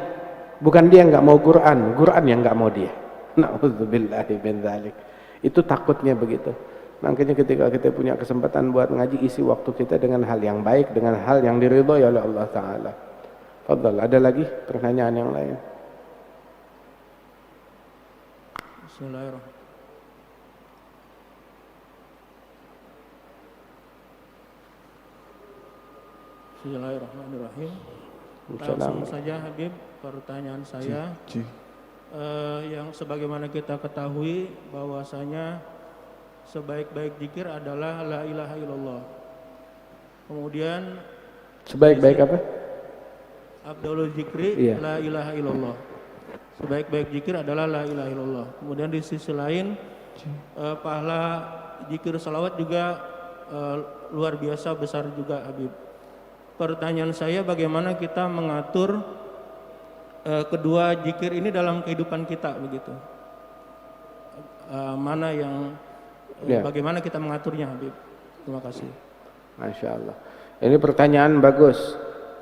bukan dia nggak mau Quran, Quran yang nggak mau dia. Na'udzubillahi min dzalik. Itu takutnya begitu. Makanya ketika kita punya kesempatan buat ngaji, isi waktu kita dengan hal yang baik, dengan hal yang diridhoi oleh Allah Ta'ala. Fadhal, ada lagi pertanyaan yang lain? Bismillahirrahmanirrahim. Bismillahirrahmanirrahim. Langsung saja Habib, pertanyaan saya. Yang sebagaimana kita ketahui bahwasanya sebaik-baik zikir adalah la ilaha illallah. Kemudian Sebaik-baik apa? Abdulul zikri la ilaha illallah. Sebaik-baik zikir adalah la ilaha illallah. Kemudian di sisi lain pahala zikir salawat juga luar biasa besar juga Habib. Pertanyaan saya, bagaimana kita mengatur kedua zikir ini dalam kehidupan kita begitu? Mana yang bagaimana kita mengaturnya Habib? Terima kasih. Masya Allah. Ini pertanyaan bagus.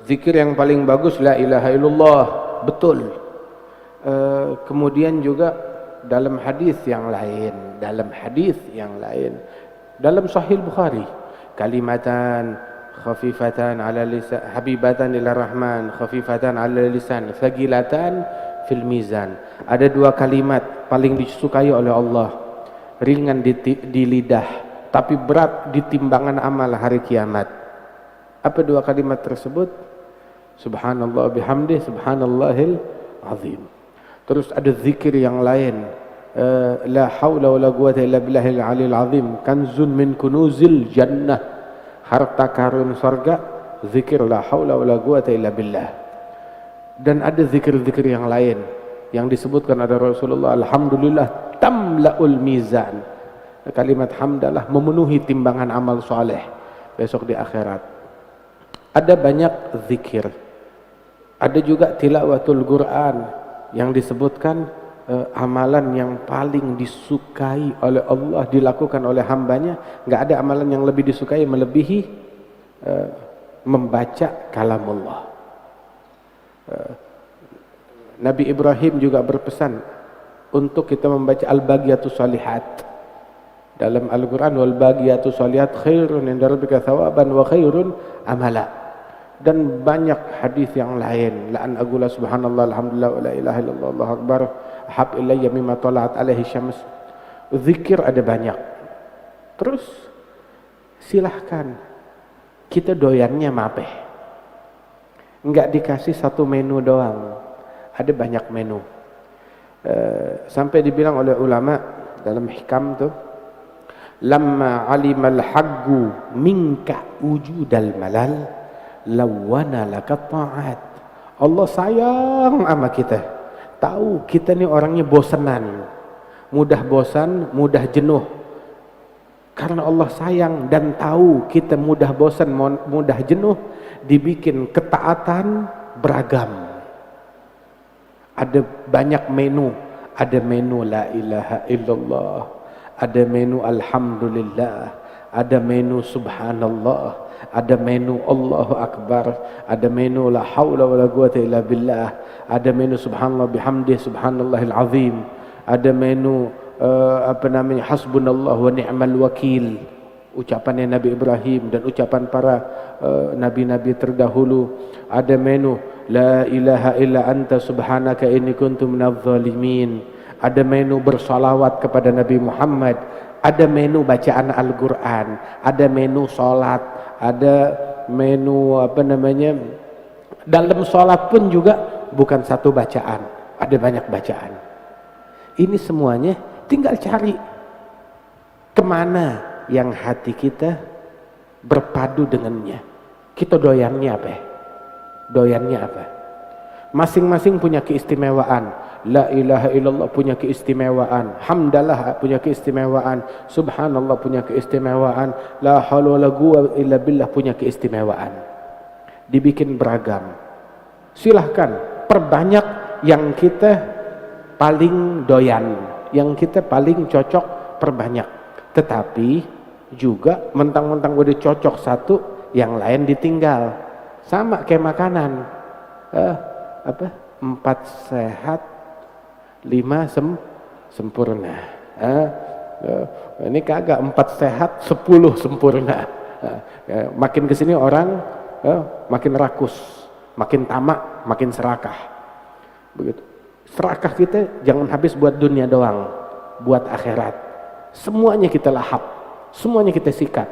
Zikir yang paling bagus la ilaha illallah, betul. Kemudian juga dalam hadis yang lain, dalam Sahih Bukhari, kalimatan khafifatan ala lisan, habibatan ila rahman, khafifatan ala lisan, thaqilatan fil mizan. Ada 2 kalimat paling disukai oleh Allah, ringan di lidah tapi berat di timbangan amal hari kiamat. Apa 2 kalimat tersebut? Subhanallah bihamdi, subhanallahil azim. Terus ada zikir yang lain, la haula wala quwata illa billahil aliyil azim, kanzun min kunuzil jannah, harta karun surga, zikir la haula wala quwata illa billah. Dan ada zikir-zikir yang lain yang disebutkan ada Rasulullah, alhamdulillah tamlaul mizan. Kalimat hamdalah memenuhi timbangan amal soleh besok di akhirat. Ada banyak zikir. Ada juga tilawatul Quran yang disebutkan amalan yang paling disukai oleh Allah dilakukan oleh hambanya. Nggak ada amalan yang lebih disukai melebihi membaca kalamullah. Nabi Ibrahim juga berpesan untuk kita membaca al-baqiyatus shalihat dalam Al-Quran, wal baqiyatus shalihat khairun inda rabbika thawaban wa khairun amala. Dan banyak hadis yang lain, la an aqula subhanallah alhamdulillah wa la ilaha illallah allahu akbar hab ilayya mimma tala'at alaihi syams. Zikir ada banyak. Terus silahkan, kita doyannya mape, enggak dikasih satu menu doang, ada banyak menu. Sampai dibilang oleh ulama dalam hikam tuh, lamma alimal haggu minka wujudal malal lawana laka ta'at. Allah sayang sama kita, tahu kita nih orangnya bosanan, mudah bosan, mudah jenuh. Karena Allah sayang dan tahu kita mudah bosan, mudah jenuh, dibikin ketaatan beragam. ada banyak menu. Ada menu la ilaha illallah, ada menu alhamdulillah, ada menu subhanallah, ada menu Allahu akbar, ada menu la haula wala quwata illa billah, ada menu subhanallah bihamdi subhanallahil azim, ada menu hasbunallah wa ni'mal wakil, ucapannya Nabi Ibrahim dan ucapan para nabi-nabi terdahulu. Ada menu la ilaha illa anta subhanaka inni kuntu minadh zalimin. Ada menu bersolawat kepada Nabi Muhammad. Ada menu bacaan Al-Quran. Ada menu sholat. Ada menu dalam sholat pun juga bukan satu bacaan, ada banyak bacaan. Ini semuanya tinggal cari kemana yang hati kita berpadu dengannya. Kita doyannya apa? Doyannya apa? Masing-masing punya keistimewaan. La ilaha illallah punya keistimewaan, hamdalah punya keistimewaan, subhanallah punya keistimewaan, la haula wala quwwata illa billah punya keistimewaan. Dibikin beragam. Silahkan perbanyak yang kita paling doyan, yang kita paling cocok, perbanyak. Tetapi juga mentang-mentang udah cocok satu, yang lain ditinggal. Sama kayak makanan. 4 sehat, 5 sempurna. Ini kagak 4 sehat, 10 sempurna. Makin kesini orang makin rakus, makin tamak, makin serakah. Begitu. Serakah kita jangan habis buat dunia doang, buat akhirat. Semuanya kita lahap, semuanya kita sikat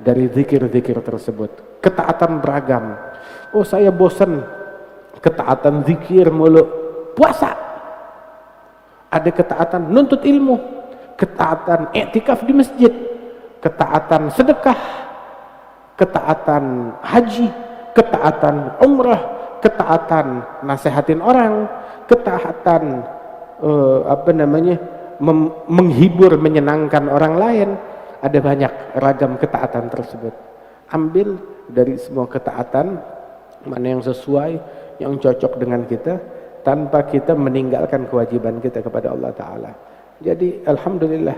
dari zikir-zikir tersebut. Ketaatan beragam. Oh, saya bosan ketaatan zikir mulu. Puasa. Ada ketaatan nuntut ilmu, ketaatan i'tikaf di masjid, ketaatan sedekah, ketaatan haji, ketaatan umrah, ketaatan nasehatin orang, ketaatan menghibur, menyenangkan orang lain. Ada banyak ragam ketaatan tersebut. Ambil dari semua ketaatan mana yang sesuai, yang cocok dengan kita, tanpa kita meninggalkan kewajiban kita kepada Allah Ta'ala. Jadi alhamdulillah,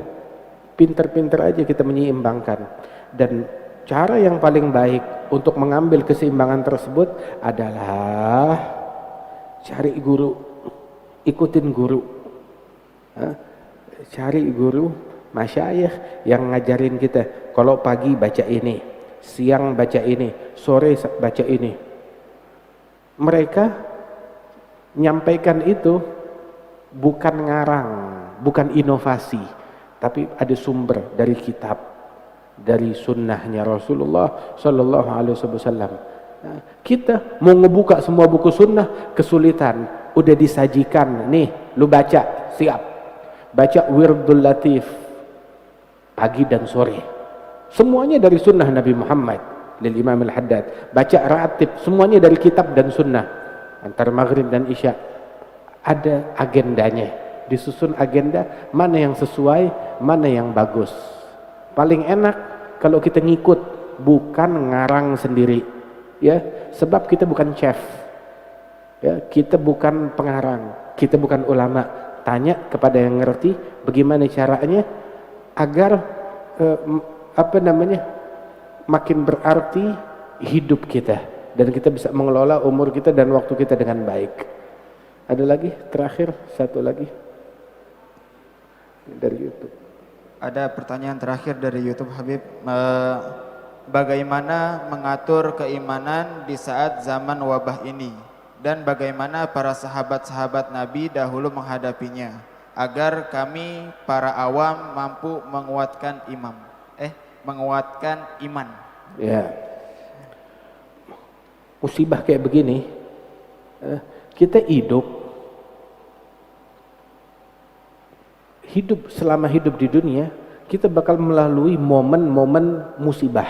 pinter-pinter aja kita menyeimbangkan. Dan cara yang paling baik untuk mengambil keseimbangan tersebut adalah cari guru, ikutin guru. Cari guru, masyayikh yang ngajarin kita. Kalau pagi baca ini, siang baca ini, sore baca ini. Mereka nyampaikan itu bukan ngarang, bukan inovasi, tapi ada sumber dari kitab, dari sunnahnya Rasulullah Sallallahu Alaihi Wasallam. Kita mau ngebuka semua buku sunnah kesulitan, udah disajikan nih, lu baca, siap. Baca Wirdul Latif pagi dan sore, semuanya dari sunnah Nabi Muhammad lil Imam Al-Haddad. Baca Ratib, semuanya dari kitab dan sunnah. Antara maghrib dan isya ada agendanya, disusun agenda mana yang sesuai, mana yang bagus. Paling enak kalau kita ngikut, bukan ngarang sendiri, ya, sebab kita bukan chef, ya, kita bukan pengarang, kita bukan ulama. Tanya kepada yang ngerti bagaimana caranya agar makin berarti hidup kita, dan kita bisa mengelola umur kita dan waktu kita dengan baik. Ada lagi terakhir, satu lagi dari YouTube. Ada pertanyaan terakhir dari YouTube, Habib. Bagaimana mengatur keimanan di saat zaman wabah ini, dan bagaimana para sahabat-sahabat Nabi dahulu menghadapinya, agar kami para awam mampu menguatkan iman. Ya, musibah kayak begini, kita hidup selama hidup di dunia, kita bakal melalui momen-momen musibah,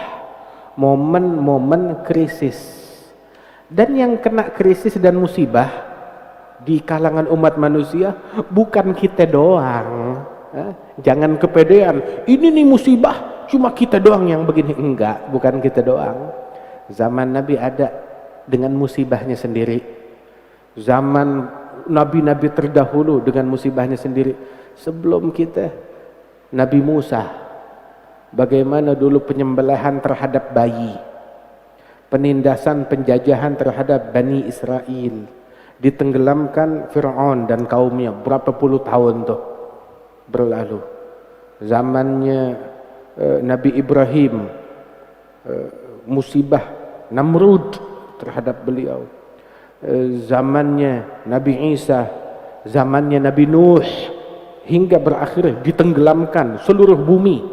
momen-momen krisis. Dan yang kena krisis dan musibah di kalangan umat manusia bukan kita doang. Jangan kepedean, ini nih musibah cuma kita doang yang begini. Enggak, bukan kita doang. Zaman Nabi ada dengan musibahnya sendiri. Zaman nabi-nabi terdahulu dengan musibahnya sendiri. Sebelum kita, Nabi Musa, bagaimana dulu penyembelihan terhadap bayi, penindasan penjajahan terhadap Bani Israel, ditenggelamkan Fir'aun dan kaumnya, berapa puluh tahun tuh berlalu. Zamannya Nabi Ibrahim, musibah Namrud terhadap beliau. Zamannya Nabi Isa, zamannya Nabi Nuh, hingga berakhir ditenggelamkan seluruh bumi.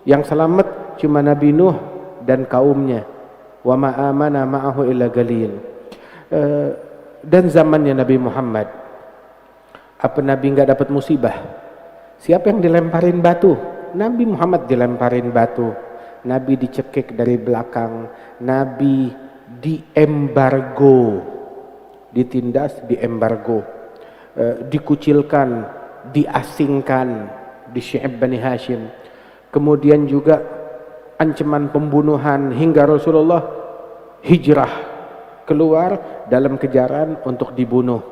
Yang selamat cuma Nabi Nuh dan kaumnya. Wa ma amana ma'ahu illa qalil. Dan zamannya Nabi Muhammad, apa Nabi enggak dapat musibah? Siapa yang dilemparin batu? Nabi Muhammad dilemparin batu. Nabi dicekik dari belakang. Nabi diembargo, ditindas, diembargo, dikucilkan, diasingkan di Syi'ab Bani Hashim. Kemudian juga ancaman pembunuhan hingga Rasulullah hijrah keluar dalam kejaran untuk dibunuh.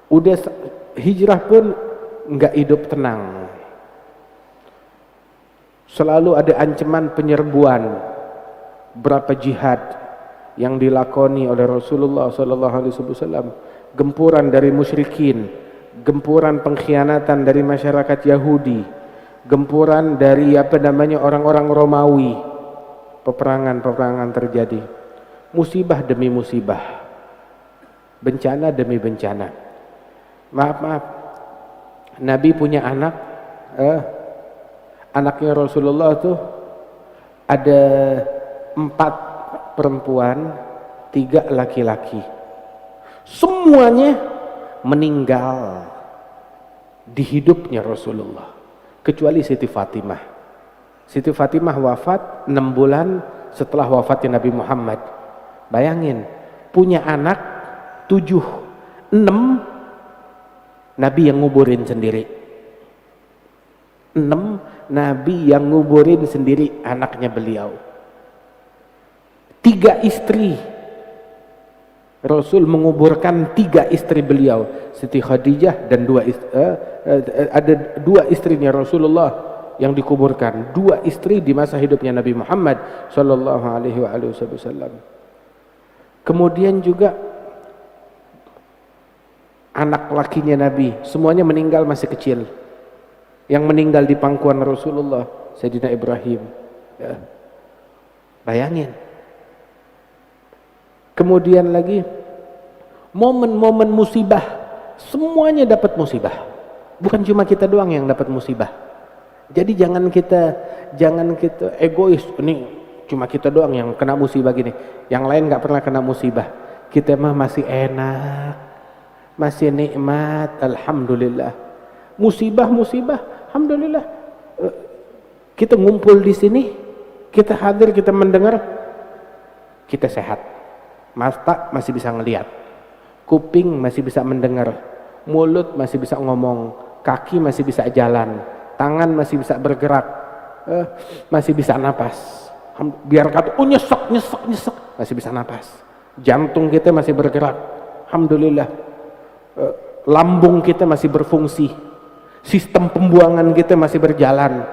Udah hijrah pun enggak hidup tenang. Selalu ada ancaman penyerbuan. Berapa jihad yang dilakoni oleh Rasulullah SAW, gempuran dari musyrikin, gempuran pengkhianatan dari masyarakat Yahudi, gempuran dari orang-orang Romawi. Peperangan terjadi, musibah demi musibah, bencana demi bencana. Maaf, Nabi punya anak, anaknya Rasulullah tuh ada 4 perempuan, 3 laki-laki. Semuanya meninggal di hidupnya Rasulullah, kecuali Siti Fatimah. Siti Fatimah wafat 6 bulan setelah wafatnya Nabi Muhammad. Bayangin, punya anak 7, 6 Nabi yang nguburin sendiri. 6 Nabi yang nguburin sendiri anaknya beliau. 3 istri Rasul menguburkan 3 istri beliau, Siti Khadijah dan 2 ada 2 istrinya Rasulullah yang dikuburkan, 2 istri di masa hidupnya Nabi Muhammad sallallahu alaihi wasallam. Kemudian juga anak lakinya Nabi, semuanya meninggal masih kecil. Yang meninggal di pangkuan Rasulullah Sayyidina Ibrahim, ya. Bayangin. Kemudian lagi momen-momen musibah, semuanya dapat musibah. Bukan cuma kita doang yang dapat musibah. Jadi jangan kita egois, ini cuma kita doang yang kena musibah gini, yang lain nggak pernah kena musibah. Kita mah masih enak, masih nikmat, alhamdulillah. Musibah, alhamdulillah. Kita ngumpul di sini, kita hadir, kita mendengar, kita sehat. Mata masih bisa ngelihat, kuping masih bisa mendengar, mulut masih bisa ngomong, kaki masih bisa jalan, tangan masih bisa bergerak, masih bisa napas. Biar kata nyesek, masih bisa napas. Jantung kita masih bergerak, alhamdulillah. Lambung kita masih berfungsi, sistem pembuangan kita masih berjalan,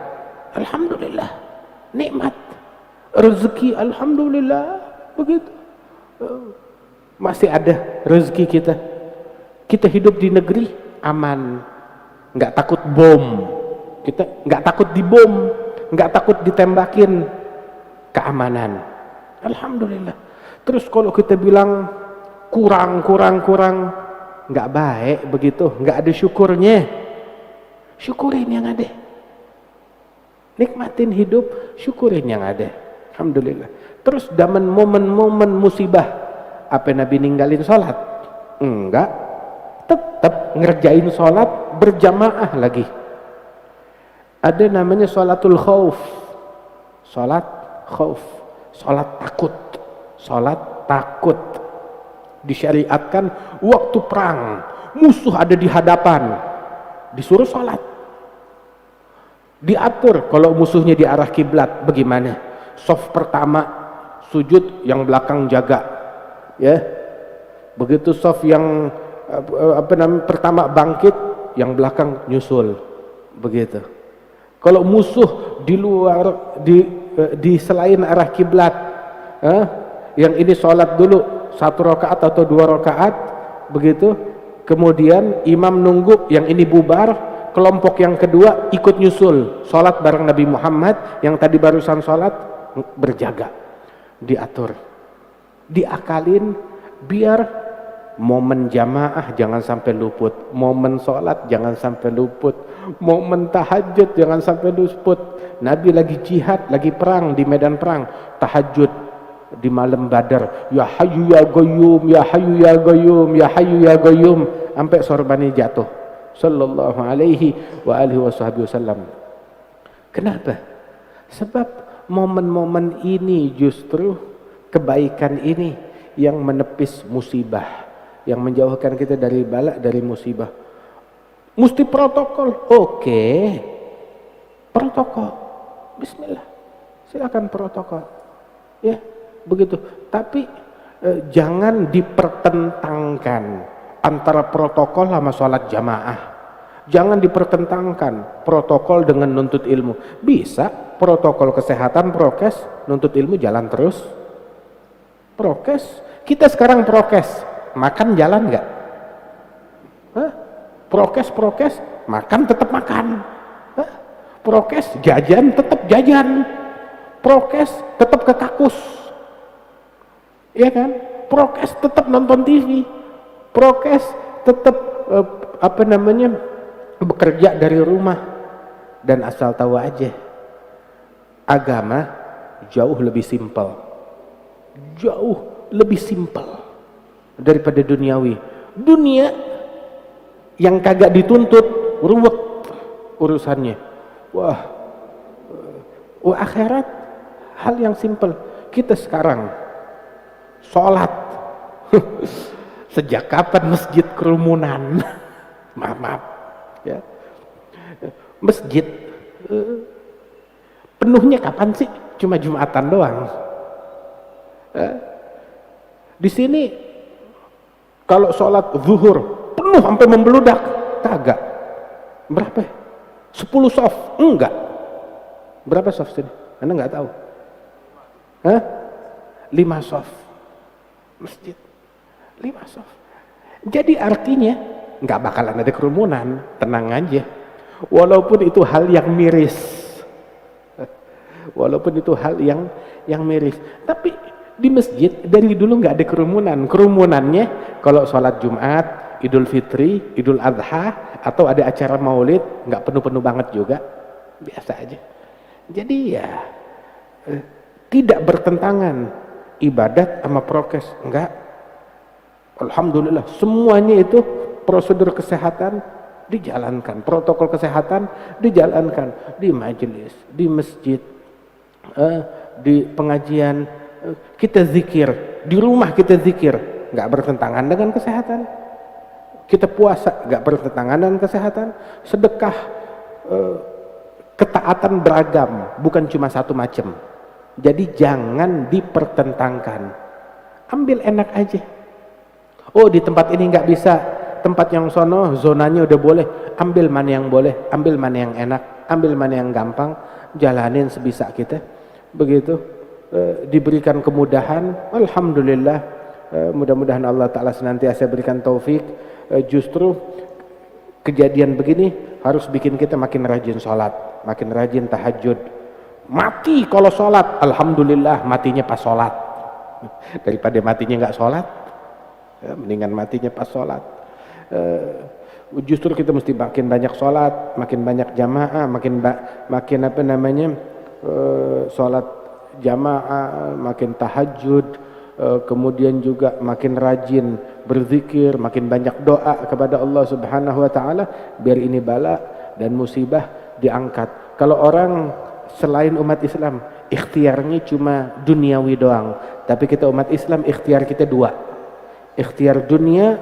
alhamdulillah. Nikmat rezeki, alhamdulillah. Begitu. Masih ada rezeki kita. Kita hidup di negeri aman, nggak takut bom. Kita nggak takut dibom, nggak takut ditembakin. Keamanan, alhamdulillah. Terus kalau kita bilang kurang, nggak baik begitu, nggak ada syukurnya. Syukurin yang ada, nikmatin hidup, syukurin yang ada, alhamdulillah. Terus dalam momen-momen musibah, apa Nabi ninggalin sholat? Enggak, tetap ngerjain sholat berjamaah lagi. Ada namanya sholatul khauf, sholat khauf, sholat takut. Disyariatkan waktu perang, musuh ada di hadapan, disuruh sholat. Diatur kalau musuhnya di arah kiblat, bagaimana? Shaf pertama sujud, yang belakang jaga, ya. Begitu shaf yang pertama bangkit, yang belakang nyusul, begitu. Kalau musuh di luar, di selain arah kiblat, yang ini sholat dulu 1 rakaat atau 2 rakaat, begitu. Kemudian imam nunggu, yang ini bubar, kelompok yang kedua ikut nyusul, sholat bareng Nabi Muhammad, yang tadi barusan sholat berjaga, diatur, diakalin, biar momen jamaah jangan sampai luput, momen sholat jangan sampai luput, momen tahajud jangan sampai luput. Nabi lagi jihad, lagi perang di medan perang, tahajud di malam Badar, ya hayyu ya qayyum, ya hayyu ya qayyum, ya hayyu ya qayyum, sampai sorbani jatuh sallallahu alaihi wa alihi wasallam. Kenapa? Sebab momen-momen ini justru kebaikan ini yang menepis musibah, yang menjauhkan kita dari bala, dari musibah. Mesti protokol, oke, protokol, bismillah, silakan protokol, ya begitu. Tapi jangan dipertentangkan antara protokol sama sholat jamaah. Jangan dipertentangkan protokol dengan nuntut ilmu. Bisa protokol kesehatan, prokes, nuntut ilmu jalan terus. Prokes, kita sekarang prokes, makan jalan nggak? Prokes, makan tetap makan. Prokes, jajan tetap jajan. Prokes, tetap ke kakus. Ya kan? Prokes, tetap nonton TV. Prokes, tetap bekerja dari rumah. Dan asal tahu aja, agama jauh lebih simpel, jauh lebih simpel daripada duniawi. Dunia yang kagak dituntut ruwet urusannya. Wah, akhirat hal yang simpel. Kita sekarang sholat sejak kapan masjid kerumunan? maaf ya, masjid penuhnya kapan sih? Cuma Jumatan doang. Di sini kalau sholat zuhur penuh sampai membeludak, kagak. Berapa? 10 soft? Enggak. Berapa soft sini? Anda nggak tahu? 5 soft. Masjid 5 soft. Jadi artinya nggak bakalan ada kerumunan, tenang aja. Walaupun itu hal yang miris, walaupun itu hal yang miris, tapi di masjid dari dulu nggak ada kerumunan. Kerumunannya kalau sholat Jumat, Idul Fitri, Idul Adha, atau ada acara Maulid, nggak penuh-penuh banget juga, biasa aja. Jadi ya tidak bertentangan ibadat sama prokes, enggak. Alhamdulillah semuanya itu prosedur kesehatan dijalankan, protokol kesehatan dijalankan di majelis, di masjid, di pengajian. Kita zikir, di rumah kita zikir, nggak bertentangan dengan kesehatan. Kita puasa, nggak bertentangan dengan kesehatan. Sedekah, ketaatan beragam, bukan cuma satu macam. Jadi jangan dipertentangkan. Ambil enak aja. Oh di tempat ini nggak bisa, tempat yang sono zonanya udah boleh. Ambil mana yang boleh, ambil mana yang enak, ambil mana yang gampang, jalanin sebisa kita. Begitu. Diberikan kemudahan, alhamdulillah. Mudah-mudahan Allah Ta'ala senantiasa berikan taufik. Justru kejadian begini harus bikin kita makin rajin sholat, makin rajin tahajud. Mati kalau sholat, alhamdulillah matinya pas sholat. Daripada matinya nggak sholat, mendingan matinya pas sholat. Justru kita mesti makin banyak sholat, makin banyak jamaah, makin sholat jamaah, makin tahajud, kemudian juga makin rajin berzikir, makin banyak doa kepada Allah Subhanahu wa taala biar ini bala dan musibah diangkat. Kalau orang selain umat Islam ikhtiarnya cuma duniawi doang, tapi kita umat Islam ikhtiar kita 2. Ikhtiar dunia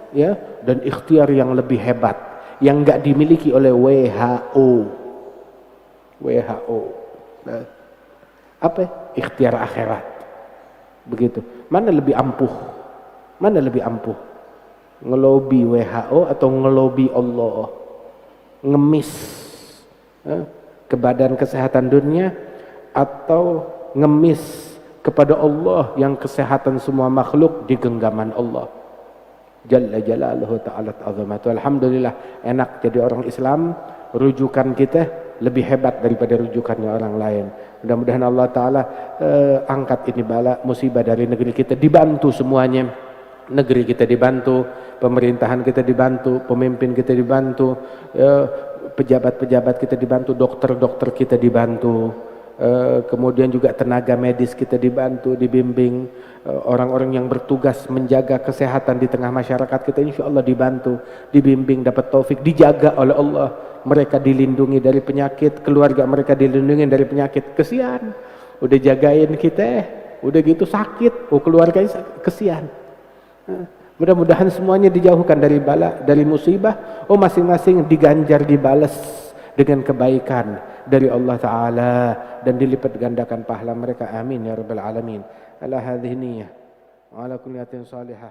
ya, dan ikhtiar yang lebih hebat yang enggak dimiliki oleh WHO. Nah, apa? Ikhtiar akhirat. Begitu. Mana lebih ampuh? Mana lebih ampuh? ngelobi WHO atau ngelobi Allah, ngemis ke Badan Kesehatan Dunia atau ngemis kepada Allah yang kesehatan semua makhluk di genggaman Allah Jalla Jalaluhu Ta'ala Azamatu. Alhamdulillah enak jadi orang Islam, rujukan kita lebih hebat daripada rujukannya orang lain. Mudah-mudahan Allah Ta'ala angkat ini bala musibah dari negeri kita, dibantu semuanya, negeri kita dibantu, pemerintahan kita dibantu, pemimpin kita dibantu, pejabat-pejabat kita dibantu, dokter-dokter kita dibantu, kemudian juga tenaga medis kita dibantu, dibimbing, orang-orang yang bertugas menjaga kesehatan di tengah masyarakat kita insya Allah dibantu, dibimbing, dapat taufik, dijaga oleh Allah, mereka dilindungi dari penyakit, keluarga mereka dilindungi dari penyakit. Kesian, udah jagain kita, udah gitu sakit, keluarganya kesian. Mudah-mudahan semuanya dijauhkan dari bala, dari musibah, masing-masing diganjar, dibalas dengan kebaikan dari Allah Ta'ala dan dilipat gandakan pahala mereka. Amin ya rabbal alamin. Ala hadhihi niyyah wa ala kulli niyatin salihah.